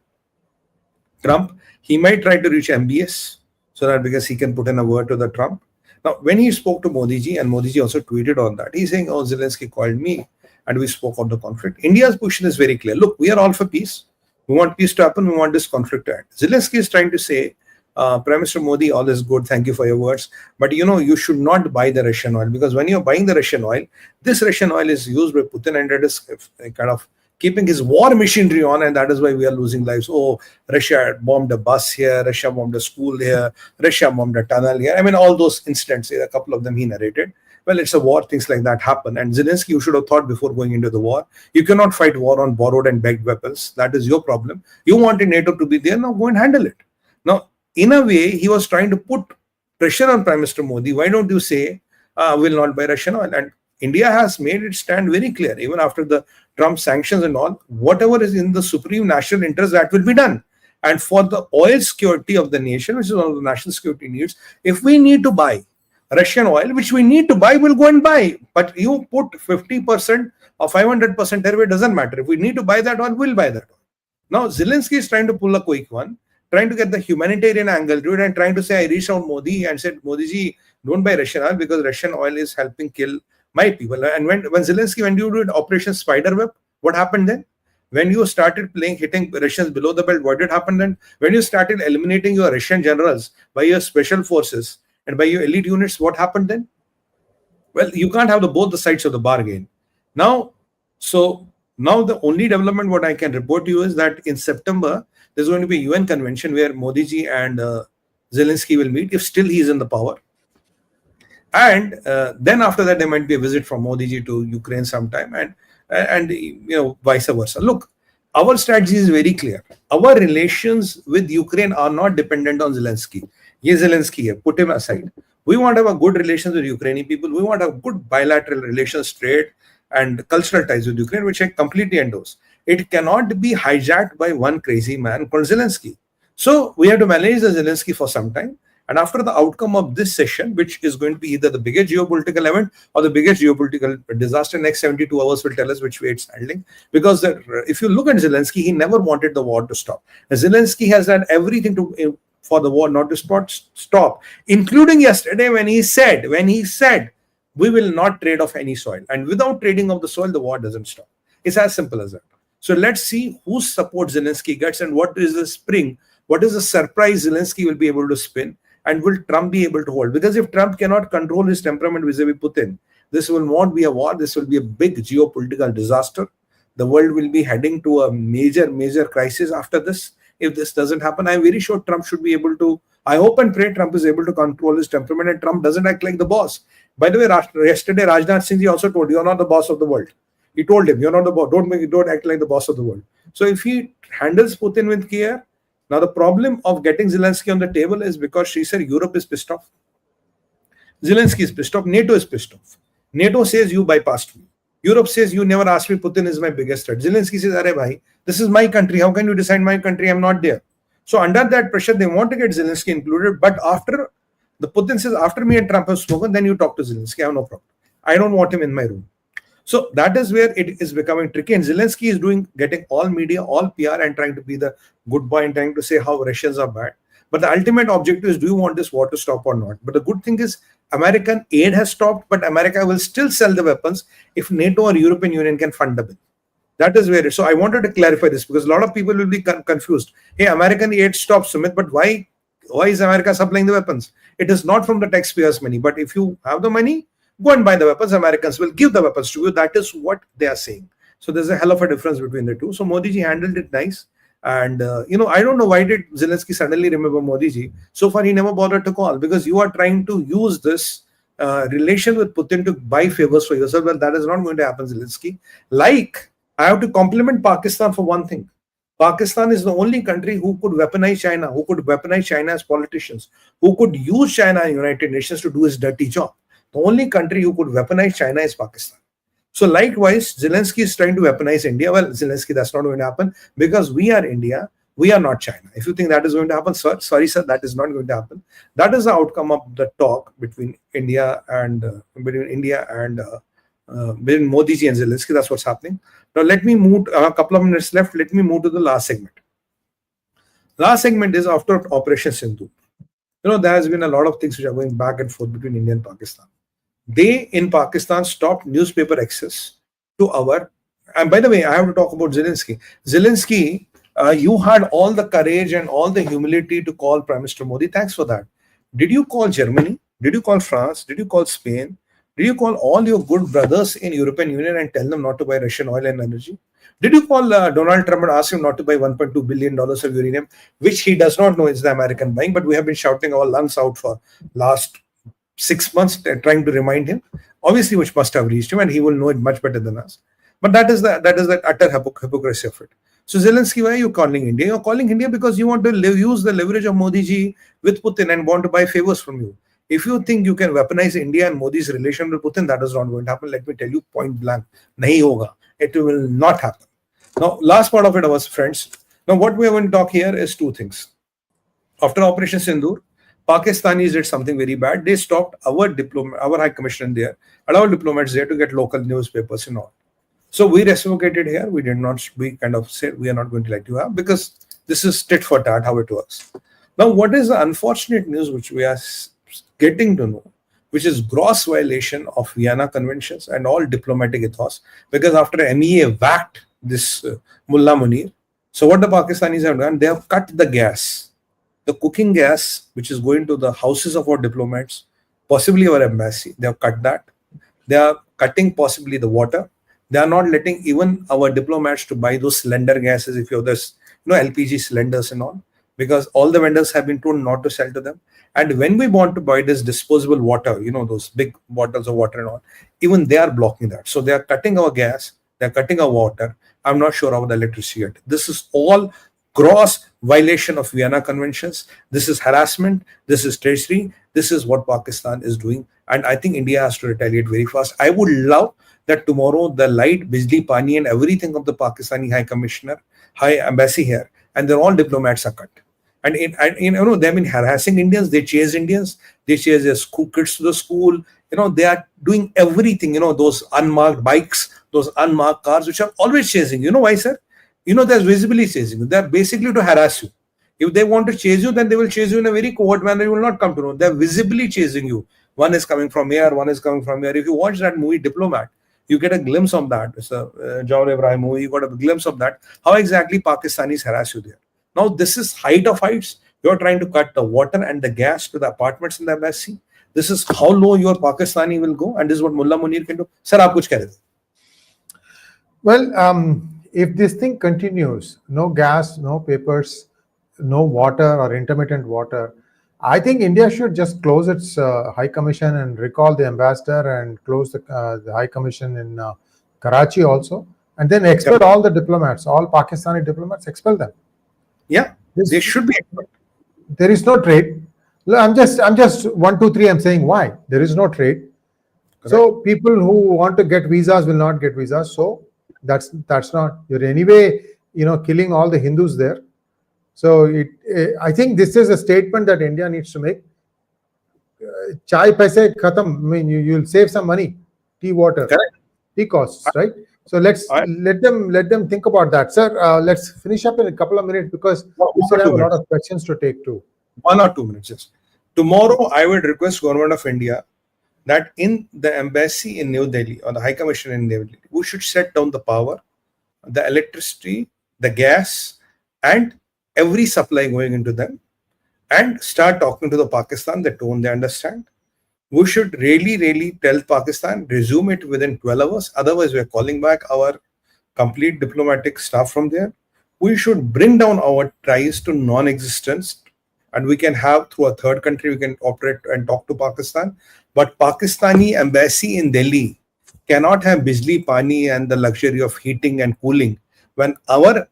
Trump. He might try to reach MBS so that because he can put in a word to the Trump. Now, when he spoke to Modi ji, and Modi ji also tweeted on that, he's saying, oh, Zelensky called me and we spoke on the conflict. India's position is very clear. Look, we are all for peace. We want peace to happen. We want this conflict to end. Zelensky is trying to say, Prime Minister Modi, all is good. Thank you for your words. But you should not buy the Russian oil, because when you're buying the Russian oil, this Russian oil is used by Putin and it is kind of keeping his war machinery on, and that is why we are losing lives. Oh, Russia bombed a bus here, Russia bombed a school here, Russia bombed a tunnel here. I mean, all those incidents, a couple of them he narrated. Well, it's a war, things like that happen. And Zelensky, you should have thought before going into the war. You cannot fight war on borrowed and begged weapons. That is your problem. You wanted NATO to be there, now go and handle it. Now, in a way, he was trying to put pressure on Prime Minister Modi. Why don't you say, will not buy Russian oil? And India has made its stand very clear, even after the Trump sanctions and all, whatever is in the supreme national interest, that will be done. And for the oil security of the nation, which is one of the national security needs, if we need to buy Russian oil, which we need to buy, we'll go and buy. But you put 50% or 500% tariff, it doesn't matter. If we need to buy that oil, we'll buy that oil. Now, Zelensky is trying to pull a quick one, trying to get the humanitarian angle to it and trying to say, I reached out Modi and said, Modi ji, don't buy Russian oil because Russian oil is helping kill my people. And when Zelensky, when you did Operation Spiderweb, what happened then? When you started hitting Russians below the belt, what did happen then? When you started eliminating your Russian generals by your special forces and by your elite units, what happened then? Well, you can't have both the sides of the bargain. Now the only development what I can report to you is that in September, there's going to be a UN convention where Modi ji and Zelensky will meet, if still he is in the power. And then after that, there might be a visit from Modi ji to Ukraine sometime, and vice versa. Look, our strategy is very clear. Our relations with Ukraine are not dependent on Zelensky. Ye Zelensky here, put him aside. We want to have a good relations with Ukrainian people. We want to have good bilateral relations, trade and cultural ties with Ukraine, which I completely endorse. It cannot be hijacked by one crazy man called Zelensky. So we have to manage the Zelensky for some time. And after the outcome of this session, which is going to be either the biggest geopolitical event or the biggest geopolitical disaster, next 72 hours will tell us which way it's handling. Because if you look at Zelensky, he never wanted the war to stop. Zelensky has done everything for the war not to stop, including yesterday when he said, we will not trade off any soil. And without trading of the soil, the war doesn't stop. It's as simple as that. So let's see whose support Zelensky gets and what is the surprise Zelensky will be able to spin, and will Trump be able to hold? Because if Trump cannot control his temperament vis-a-vis Putin, this will not be a war. This will be a big geopolitical disaster. The world will be heading to a major crisis after this. If this doesn't happen, I'm very sure Trump should be able to, I hope and pray Trump is able to control his temperament and Trump doesn't act like the boss. By the way, yesterday Rajnath Singh also told, you're not the boss of the world. He told him, you're not the boss. Don't act like the boss of the world. So if he handles Putin with care, now the problem of getting Zelensky on the table is because she said Europe is pissed off. Zelensky is pissed off. NATO is pissed off. NATO says you bypassed me. Europe says, you never asked me, Putin is my biggest threat. Zelensky says, Arey bhai, this is my country. How can you decide my country? I'm not there. So under that pressure, they want to get Zelensky included. But after the Putin says, after me and Trump have spoken, then you talk to Zelensky. I have no problem. I don't want him in my room. So that is where it is becoming tricky. And Zelensky is getting all media, all PR, and trying to be the good boy and trying to say how Russians are bad. But the ultimate objective is, do you want this war to stop or not? But the good thing is, American aid has stopped, but America will still sell the weapons if NATO or European Union can fund the bill. That is where it is. So I wanted to clarify this because a lot of people will be confused. Hey, American aid stopped, Sumit, but why is America supplying the weapons? It is not from the taxpayers' money. But if you have the money, go and buy the weapons. Americans will give the weapons to you. That is what they are saying. So there's a hell of a difference between the two. So Modi ji handled it nice. And, I don't know why did Zelensky suddenly remember Modi ji. So far, he never bothered to call because you are trying to use this relation with Putin to buy favors for yourself. Well, that is not going to happen, Zelensky. Like, I have to compliment Pakistan for one thing. Pakistan is the only country who could weaponize China, who could weaponize China as politicians, who could use China and United Nations to do his dirty job. The only country who could weaponize China is Pakistan. So likewise, Zelensky is trying to weaponize India. Well, Zelensky, that's not going to happen because we are India. We are not China. If you think that is going to happen, sorry, sir, that is not going to happen. That is the outcome of the talk between India and between Modi ji and Zelensky. That's what's happening. Now, let me move. A couple of minutes left. Let me move to the last segment. Last segment is after Operation Sindhu. There has been a lot of things which are going back and forth between India and Pakistan. They in Pakistan stopped newspaper access to our. And by the way, I have to talk about Zelensky. Zelensky, you had all the courage and all the humility to call Prime Minister Modi. Thanks for that. Did you call Germany? Did you call France? Did you call Spain? Did you call all your good brothers in European Union and tell them not to buy Russian oil and energy? Did you call Donald Trump and ask him not to buy $1.2 billion of uranium, which he does not know is the American buying, but we have been shouting our lungs out for last 6 months trying to remind him, obviously, which must have reached him, and he will know it much better than us. But that is the utter hypocrisy of it. So Zelensky, why are you calling India? You're calling India because you want to use the leverage of Modi ji with Putin and want to buy favors from you. If you think you can weaponize India and Modi's relation with Putin, that is not going to happen. Let me tell you point blank, nahi hoga. It will not happen. Now, last part of it was, friends. Now, what we are going to talk here is two things. After Operation Sindoor, Pakistanis did something very bad. They stopped our high commissioner there, and our diplomats there to get local newspapers and all. So we reciprocated here. We kind of said we are not going to let you have because this is tit for tat how it works. Now, what is the unfortunate news which we are getting to know, which is gross violation of Vienna Conventions and all diplomatic ethos, because after MEA whacked this Mullah Munir, so what the Pakistanis have done, they have cut the gas, the cooking gas, which is going to the houses of our diplomats, possibly our embassy. They have cut that. They are cutting possibly the water. They are not letting even our diplomats to buy those cylinder gases, if you have this, LPG cylinders and all, because all the vendors have been told not to sell to them. And when we want to buy this disposable water, those big bottles of water and all, even they are blocking that. So they are cutting our gas, they are cutting our water. I'm not sure about the electricity yet. This is all gross violation of Vienna Conventions. This is harassment. This is treachery. This is what Pakistan is doing. And I think India has to retaliate very fast. I would love that tomorrow the light, bijli, pani and everything of the Pakistani High Commissioner, High Embassy here, and they're all diplomats are cut. And they've been harassing Indians. They chase Indians. They chase their kids to the school. They are doing everything. Those unmarked bikes, those unmarked cars, which are always chasing. You know why, sir? They're visibly chasing you. They're basically to harass you. If they want to chase you, then they will chase you in a very covert manner. You will not come to know. They're visibly chasing you. One is coming from here. One is coming from here. If you watch that movie, Diplomat, you get a glimpse of that. It's a 𝗏𝗏𝗏 𝗏𝗏 movie. You got a glimpse of that. How exactly Pakistanis harass you there. Now, this is height of heights. You're trying to cut the water and the gas to the apartments in the embassy. This is how low your Pakistani will go. And this is what Mullah Munir can do. Sir, aap kuch keh rahe the? Well, if this thing continues, no gas, no papers, no water or intermittent water, I think India should just close its High Commission and recall the ambassador and close the High Commission in Karachi also, and then expel all the diplomats, all Pakistani diplomats, expel them. Yeah, they should be expelled. There is no trade. I'm just 1, 2, 3. I'm saying why there is no trade. So people who want to get visas will not get visas. So that's not, you're anyway, killing all the Hindus there. So I think this is a statement that India needs to make. 𝗤𝗘𝗙𝗏 khatam. I mean, you'll save some money. Tea water, tea costs, right? So let them think about that, sir. Let's finish up in a couple of minutes because we still have a lot of questions to take too. 1 or 2 minutes. Yes. Tomorrow, I would request Government of India that in the embassy in New Delhi or the High Commission in New Delhi, we should shut down the power, the electricity, the gas, and every supply going into them, and start talking to the Pakistan the tone they understand. We should really tell Pakistan, resume it within 12 hours. Otherwise, we are calling back our complete diplomatic staff from there. We should bring down our ties to non-existence, and we can have through a third country, we can operate and talk to Pakistan. But Pakistani embassy in Delhi cannot have bijli, pani, and the luxury of heating and cooling when our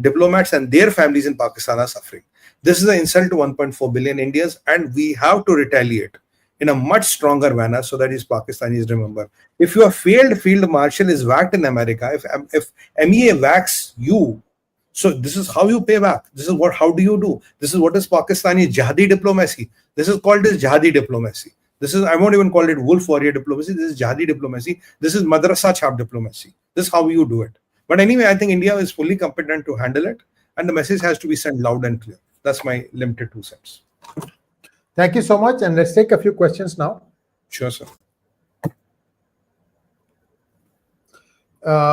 diplomats and their families in Pakistan are suffering. This is an insult to 1.4 billion Indians, and we have to retaliate in a much stronger manner so that these Pakistanis remember. If your failed field marshal is whacked in America, if MEA whacks you, so this is how you pay back. This is how do you do? This is what is Pakistani jihadi diplomacy. This is called as jihadi diplomacy. This is, I won't even call it wolf warrior diplomacy. This is jihadi diplomacy. This is madrasa chap diplomacy. This is how you do it. But anyway, I think India is fully competent to handle it, and the message has to be sent loud and clear. That's my limited 2 cents. Thank you so much, and let's take a few questions now. Sure, sir.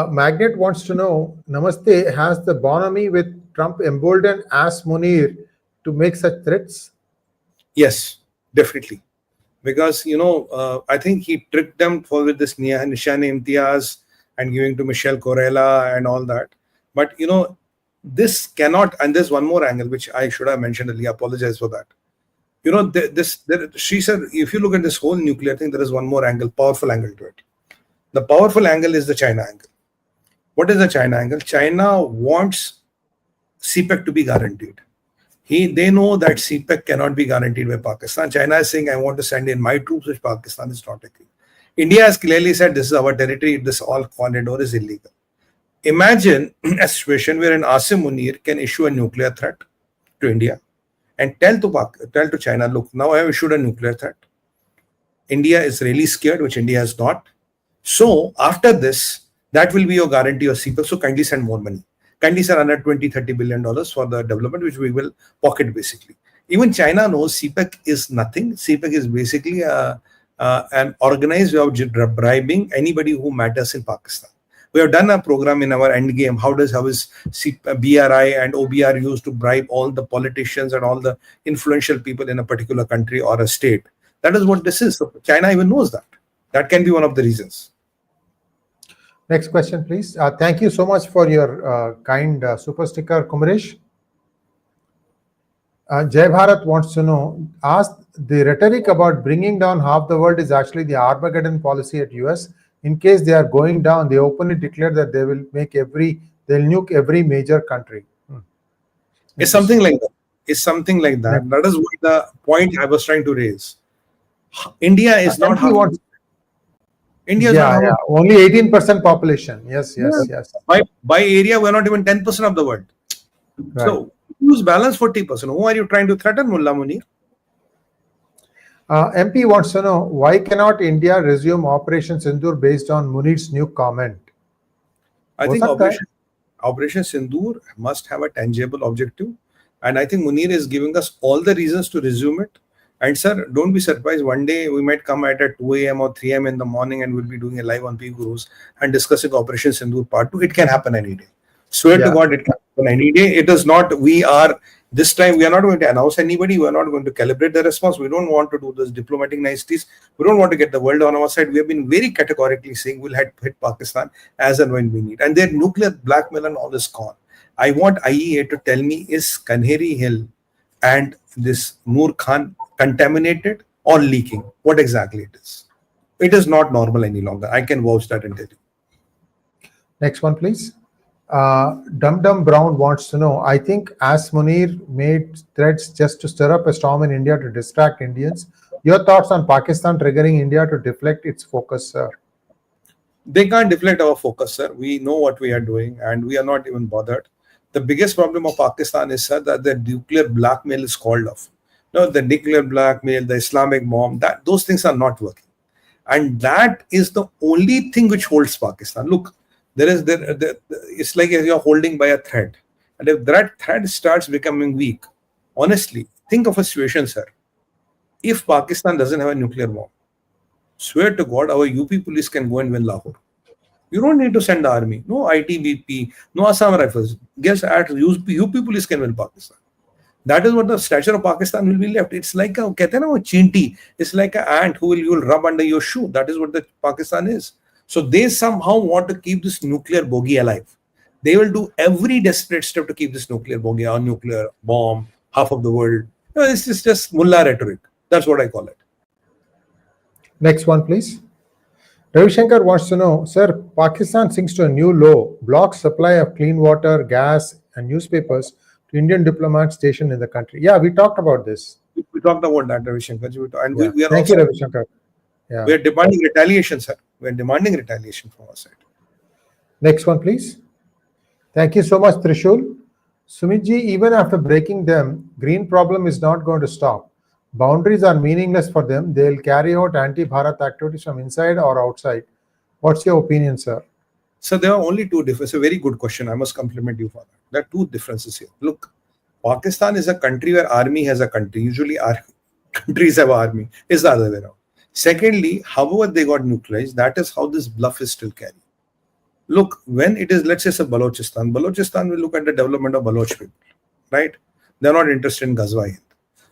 Magnet wants to know, Namaste, has the bonhomie with Trump emboldened as Munir to make such threats? Yes, definitely. Because, I think he tricked them with this Nishane Imtiaz and giving to Michelle Corella and all that. But, this cannot, and there's one more angle which I should have mentioned earlier, apologize for that. She said, if you look at this whole nuclear thing, there is one more angle, powerful angle to it. The powerful angle is the China angle. What is the China angle? China wants 𝗎𝗥 to be guaranteed. They know that 𝗎𝗥 cannot be guaranteed by Pakistan. China is saying, I want to send in my troops, which Pakistan is not taking. India has clearly said, this is our territory, this all corridor is illegal. Imagine a situation where an Asim Munir can issue a nuclear threat to India and tell to China, look, now I have issued a nuclear threat. India is really scared, which India is not. So after this, that will be your guarantee of 𝗎𝗥. So kindly send more money. Kindly send another $20-30 billion for the development, which we will pocket basically. Even China knows 𝗎𝗥 is nothing. 𝗎𝗥 is basically an organized way of bribing anybody who matters in Pakistan. We have done a program in our end game. How is BRI and OBR used to bribe all the politicians and all the influential people in a particular country or a state? That is what this is. So China even knows that. That can be one of the reasons. Next question, please. Thank you so much for your kind super sticker, Kumresh. 𝗤𝗏𝗏 wants to know, ask the rhetoric about bringing down half the world is actually the 𝗟𝗡𝗏 policy at US. In case they are going down, they openly declare that they will they'll nuke every major country. It's something like that. That is what the point I was trying to raise. India is not half. India is not half. Only 18% population. Yes. By area, we're not even 10% of the world. Right. So use balance 40%. Who are you trying to threaten, Mullah Munir? MP wants to know, why cannot India resume Operation Sindoor based on Munir's new comment? I think Operation Sindoor must have a tangible objective, and I think Munir is giving us all the reasons to resume it. And sir, don't be surprised, one day we might come at 2 a.m. or 3 a.m. in the morning and we'll be doing a live on PGurus and discussing Operation Sindoor Part 2. It can happen any day. Swear to God, it can happen any day. It is not, this time we are not going to announce anybody. We are not going to calibrate the response. We don't want to do this diplomatic niceties. We don't want to get the world on our side. We have been very categorically saying we'll hit Pakistan as and when we need. And their nuclear blackmail and all is gone. I want IEA to tell me, is 𝗠𝗏𝗏 Hill and this Noor Khan contaminated or leaking? What exactly it is? It is not normal any longer. I can vouch that and tell you. Next one, please. Dum Brown wants to know, I think as Munir made threats just to stir up a storm in India to distract Indians, Your thoughts on Pakistan triggering India to deflect its focus, sir? They can't deflect our focus, sir. We know what we are doing and we are not even bothered. The biggest problem of Pakistan is, sir, that the nuclear blackmail is called off. No, the nuclear blackmail, the Islamic bomb, those things are not working. And that is the only thing which holds Pakistan. Look, it's like you're holding by a thread. And if that thread starts becoming weak, honestly, think of a situation, sir. If Pakistan doesn't have a nuclear bomb, swear to God, our UP police can go and win Lahore. You don't need to send the army. No ITBP, no Assam Rifles. Guess at UP police can win Pakistan. That is what the stature of Pakistan will be left. It's like a chinti. It's like an ant who you will rub under your shoe. That is what the Pakistan is. So they somehow want to keep this nuclear bogey alive. They will do every desperate step to keep this nuclear bogey or nuclear bomb, half of the world. No, this is just mullah rhetoric. That's what I call it. Next one, please. Ravi Shankar wants to know, sir, Pakistan sinks to a new low, blocks supply of clean water, gas, and newspapers to Indian diplomats stationed in the country. Yeah, we talked about this. We talked about that, Ravi Shankar. And yeah. we are Thank you, Ravi Shankar. Yeah. We are demanding retaliation, sir. We are demanding retaliation from our side. Next one, please. Thank you so much, Trishul. Sumitji, even after breaking them, green problem is not going to stop. Boundaries are meaningless for them. They'll carry out anti-Bharat activities from inside or outside. What's your opinion, sir? So there are only two differences. A very good question. I must compliment you for that. There are two differences here. Look, Pakistan is a country where army has a country. Usually countries have an army. It's the other way around. Secondly, however they got neutralized, that is how this bluff is still carried. Look, when it is, let's say, Balochistan will look at the development of Baloch people, right? They're not interested in 𝗥𝗘𝗙.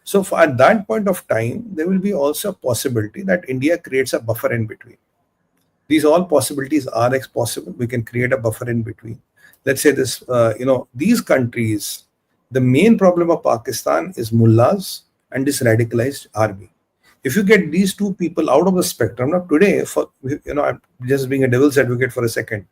So at that point of time, there will be also a possibility that India creates a buffer in between. These all possibilities are possible. We can create a buffer in between. Let's say this, these countries, the main problem of Pakistan is mullahs and this radicalized army. If you get these two people out of the spectrum, now today, I'm just being a devil's advocate for a second.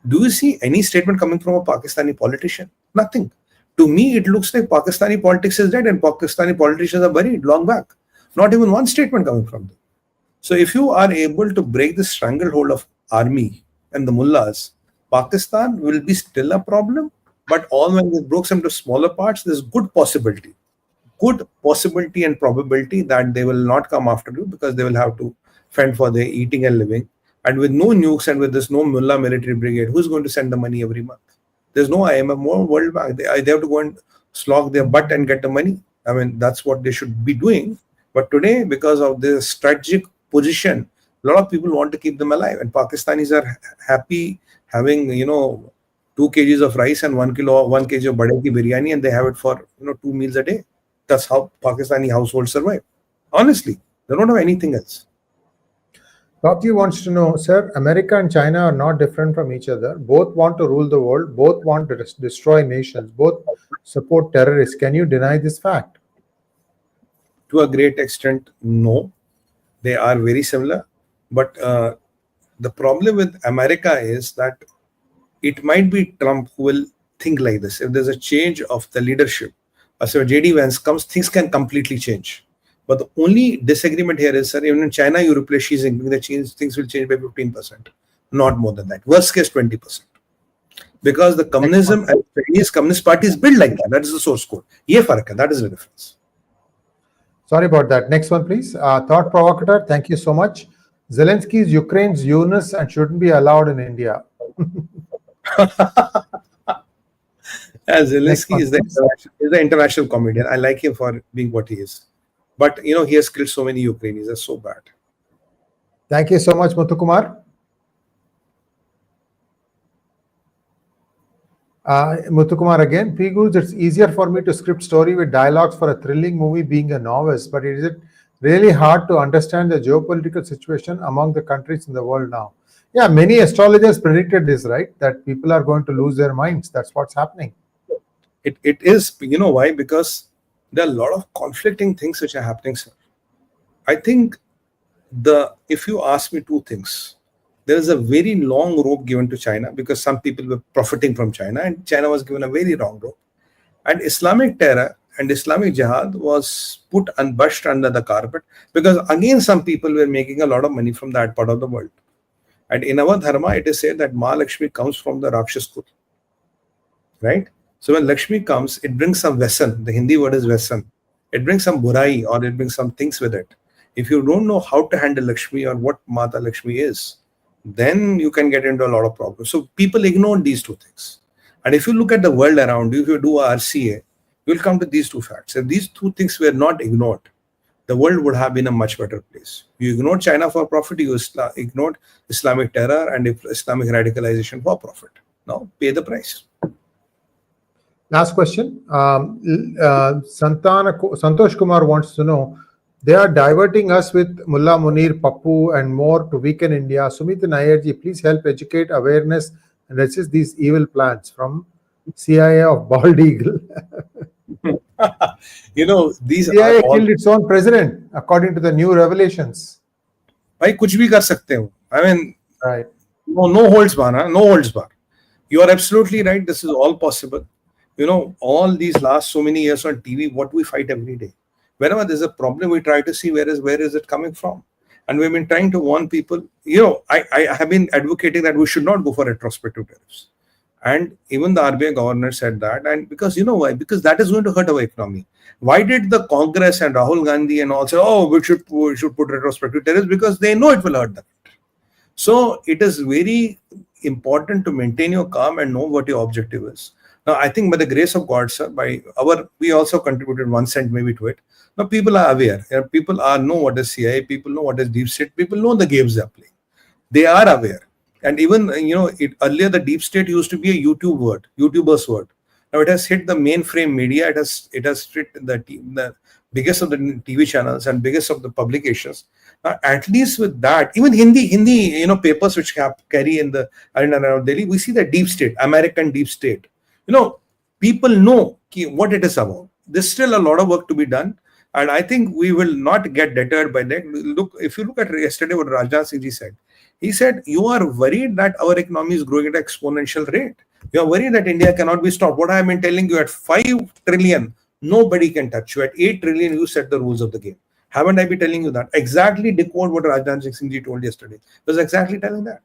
Do you see any statement coming from a Pakistani politician? Nothing. To me, it looks like Pakistani politics is dead and Pakistani politicians are buried long back. Not even one statement coming from them. So if you are able to break the stranglehold of army and the mullahs, Pakistan will be still a problem. But all when it breaks into smaller parts, there's good possibility and probability that they will not come after you because they will have to fend for their eating and living. And with no nukes and with this no mullah military brigade, who's going to send the money every month? There's no IMF, more World Bank. They have to go and slog their butt and get the money. I mean, that's what they should be doing. But today, because of the strategic position, a lot of people want to keep them alive. And Pakistanis are happy having, 2 kgs of rice and 1 kg of 𝗥𝗘𝗙𝗏 biryani, and they have it for 2 meals a day. That's how Pakistani households survive. Honestly, they don't have anything else. Bobji wants to know, sir, America and China are not different from each other. Both want to rule the world. Both want to destroy nations. Both support terrorists. Can you deny this fact? To a great extent, no. They are very similar. But the problem with America is that it might be Trump who will think like this. If there's a change of the leadership, so J.D. Vance comes, things can completely change. But the only disagreement here is, sir, even in China, you replace Xi Jinping, things will change by 15%, not more than that. Worst case, 20%. Because the communism and Chinese Communist Party is built like that. That is the source code. Ye fark hai, that is the difference. Sorry about that. Next one, please. Thought provocateur, thank you so much. Zelensky is Ukraine's Yunus and shouldn't be allowed in India. Zelensky is the international comedian. I like him for being what he is. But, he has killed so many Ukrainians. That's so bad. Thank you so much, Muthukumar. Muthukumar again. PGurus, it's easier for me to script story with dialogues for a thrilling movie being a novice, but is it really hard to understand the geopolitical situation among the countries in the world now? Yeah, many astrologers predicted this, right? That people are going to lose their minds. That's what's happening. It is, you know why? Because there are a lot of conflicting things which are happening, sir. I think if you ask me two things, there is a very long rope given to China because some people were profiting from China and China was given a very long rope. And Islamic terror and Islamic Jihad was put and brushed under the carpet because again some people were making a lot of money from that part of the world. And in our dharma, it is said that Ma Lakshmi comes from the Rakshas Kul, right? So when Lakshmi comes, it brings some Vesan. The Hindi word is Vesan. It brings some burai or it brings some things with it. If you don't know how to handle Lakshmi or what Mata Lakshmi is, then you can get into a lot of problems. So people ignore these two things. And if you look at the world around you, if you do RCA, you'll come to these two facts. If these two things were not ignored, the world would have been a much better place. You ignored China for profit, you ignored Islamic terror and Islamic radicalization for profit. Now pay the price. Last question. Santosh Kumar wants to know, they are diverting us with Mullah Munir, Pappu and more to weaken India. Sumit Nayarji, please help educate awareness and resist these evil plans. From CIA of Bald Eagle. These CIA killed its own president, according to the new revelations. Bhai, kuch bhi kar sakte ho. I mean, right. No holds bar, no holds bar. You are absolutely right. This is all possible. All these last so many years on TV, what we fight every day. Whenever there's a problem, we try to see where is it coming from. And we've been trying to warn people. I have been advocating that we should not go for retrospective tariffs. And even the RBI governor said that. And because why? Because that is going to hurt our economy. Why did the Congress and Rahul Gandhi and all say, we should put retrospective tariffs? Because they know it will hurt them. So it is very important to maintain your calm and know what your objective is. Now, I think by the grace of God, sir, we also contributed 1 cent maybe to it. Now, people are aware. People know what is CIA. People know what is deep state. People know the games they are playing. They are aware. And even, earlier the deep state used to be a YouTuber's word. Now it has hit the mainframe media. It has hit the biggest of the TV channels and biggest of the publications. Now, at least with that, even Hindi, papers which carry in the arena around Delhi, we see the deep state, American deep state. People know what it is about. There's still a lot of work to be done. And I think we will not get deterred by that. If you look at yesterday what Rajnath Singh ji said, he said, you are worried that our economy is growing at an exponential rate. You are worried that India cannot be stopped. What I have been telling you, at 5 trillion, nobody can touch you. At 8 trillion, you set the rules of the game. Haven't I been telling you that? Exactly decode what Rajnath Singh ji told yesterday. He was exactly telling that.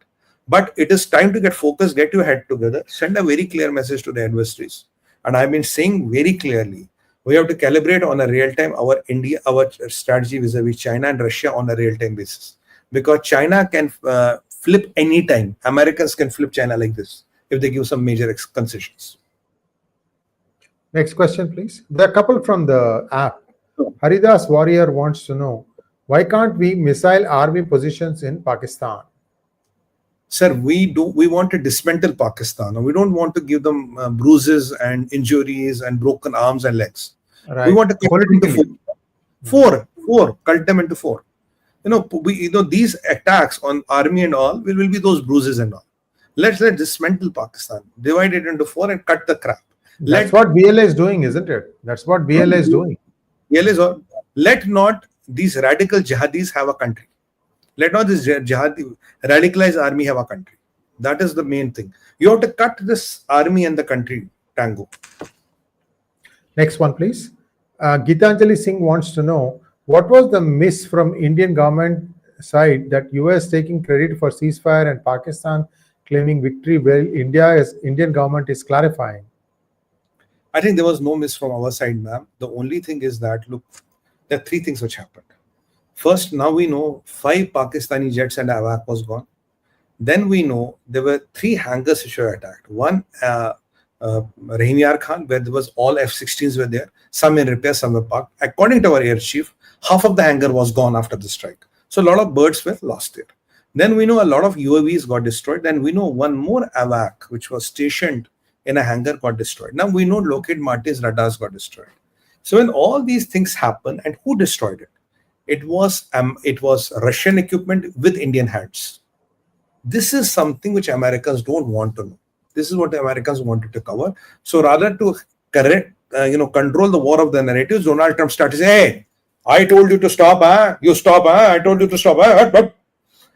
But it is time to get focused, get your head together, send a very clear message to the adversaries. And I've been saying very clearly, we have to calibrate on a real-time our strategy vis-a-vis China and Russia on a real-time basis. Because China can flip anytime. Americans can flip China like this if they give some major concessions. Next question, please. The couple from the app. Haridas Warrior wants to know, why can't we missile army positions in Pakistan? Sir, we want to dismantle Pakistan. We don't want to give them bruises and injuries and broken arms and legs. Right. We want to cut them into four. Cut them into 4. These attacks on army and all will be those bruises and all. Let's dismantle Pakistan, divide it into 4 and cut the crap. That's what BLA is doing, isn't it? That's what BLA is doing. BLA is all. Let not these radical jihadis have a country. Let not this radicalized army have a country. That is the main thing. You have to cut this army and the country tango. Next one, please. Gitanjali Singh wants to know, what was the miss from Indian government side that US taking credit for ceasefire and Pakistan claiming victory while Indian government is clarifying? I think there was no miss from our side, ma'am. The only thing is that, look, there are 3 things which happened. First, now we know 5 Pakistani jets and AWAC was gone. Then we know there were 3 hangars which were attacked. One, Rahim Yar Khan, where there was all F-16s were there, some in repair, some were parked. According to our air chief, half of the hangar was gone after the strike. So a lot of birds were lost there. Then we know a lot of UAVs got destroyed. Then we know one more AWAC, which was stationed in a hangar, got destroyed. Now we know Lockheed Martin's radars got destroyed. So when all these things happen, and who destroyed it? It was Russian equipment with Indian hands. This is something which Americans don't want to know. This is what the Americans wanted to cover. So rather to control the war of the narratives, Donald Trump started saying, hey, I told you to stop, huh? You stop, huh? I told you to stop, huh?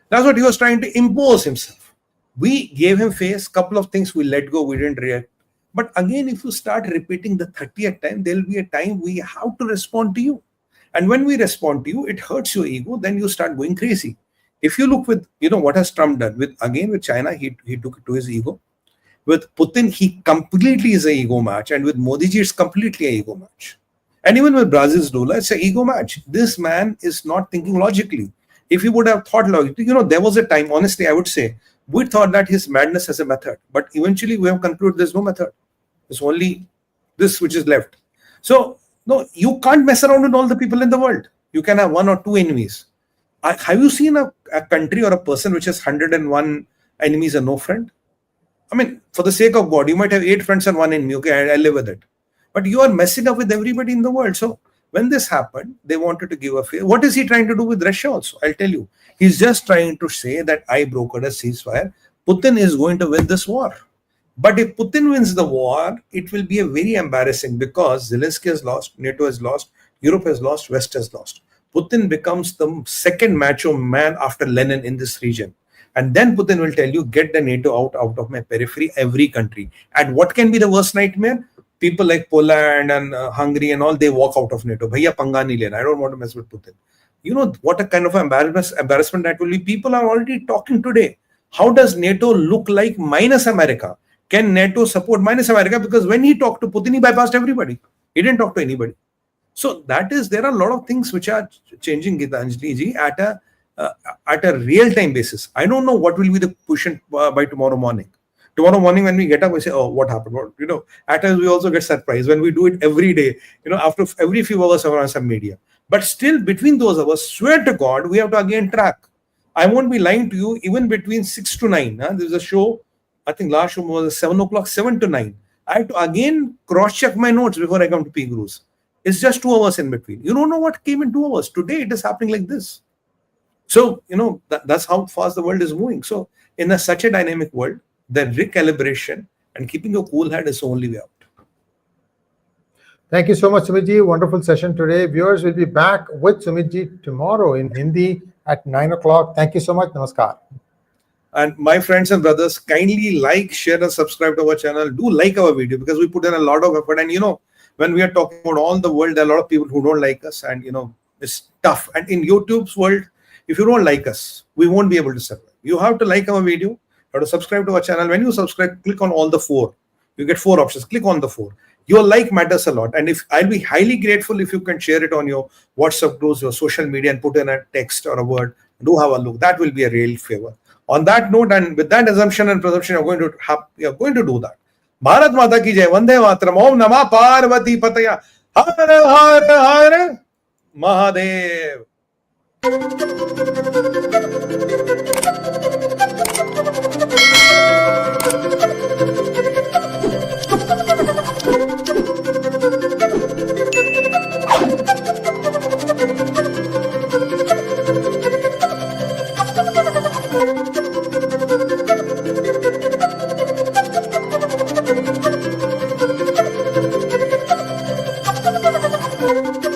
That's what he was trying to impose himself. We gave him face, couple of things we let go, we didn't react. But again, if you start repeating the 30th time, there will be a time we have to respond to you. And when we respond to you, it hurts your ego, then you start going crazy. If you look with, what has Trump done? With China, he took it to his ego. With Putin, he completely is an ego match. And with Modi ji, it's completely an ego match. And even with Brazil's Lula, it's an ego match. This man is not thinking logically. If he would have thought logically, there was a time, honestly, I would say, we thought that his madness has a method. But eventually, we have concluded there's no method. It's only this which is left. So, no, you can't mess around with all the people in the world. You can have one or two enemies. Have you seen a country or a person which has 101 enemies and no friend? I mean, for the sake of God, you might have 8 friends and 1 enemy. Okay, I live with it. But you are messing up with everybody in the world. So when this happened, they wanted to give a favor. What is he trying to do with Russia also? I'll tell you. He's just trying to say that I brokered a ceasefire. Putin is going to win this war. But if Putin wins the war, it will be a very embarrassing, because Zelensky has lost, NATO has lost, Europe has lost, West has lost. Putin becomes the second macho man after Lenin in this region. And then Putin will tell you, get the NATO out of my periphery, every country. And what can be the worst nightmare? People like Poland and Hungary and all, they walk out of NATO. Bhaiya panga nahi lena. I don't want to mess with Putin. You know what a kind of embarrassment that will be. People are already talking today. How does NATO look like minus America? Can NATO support minus America? Because when he talked to Putin, he bypassed everybody. He didn't talk to anybody. So there are a lot of things which are changing, Gitanjali ji, at a real-time basis. I don't know what will be the position by tomorrow morning. Tomorrow morning when we get up, we say, oh, what happened? At times we also get surprised when we do it every day, after every few hours on some media. But still, between those hours, swear to God, we have to again track. I won't be lying to you, even between 6 to 9. There's a show, I think last show was 7 o'clock, 7 to 9. I have to again cross-check my notes before I come to PGurus. It's just 2 hours in between. You don't know what came in 2 hours. Today, it is happening like this. So, that's how fast the world is moving. So, in such a dynamic world, the recalibration and keeping a cool head is the only way out. Thank you so much, Sumit ji. Wonderful session today. Viewers will be back with Sumit ji tomorrow in Hindi at 9 o'clock. Thank you so much. Namaskar. And my friends and brothers, kindly like, share and subscribe to our channel. Do like our video, because we put in a lot of effort. And when we are talking about all the world, there are a lot of people who don't like us, and it's tough. And in YouTube's world, if you don't like us, we won't be able to survive. You have to like our video, you have to subscribe to our channel. When you subscribe, click on all the 4. You get 4 options. Click on the 4. Your like matters a lot, and I'll be highly grateful if you can share it on your WhatsApp groups, your social media, and put in a text or a word. Do have a look. That will be a real favor. On that note, and with that assumption and presumption, we are going to do that. Bharat Mata ki jai, Vande Mataram, Om Namah Parvati Pataya, Har Har Har Mahadev. Thank you.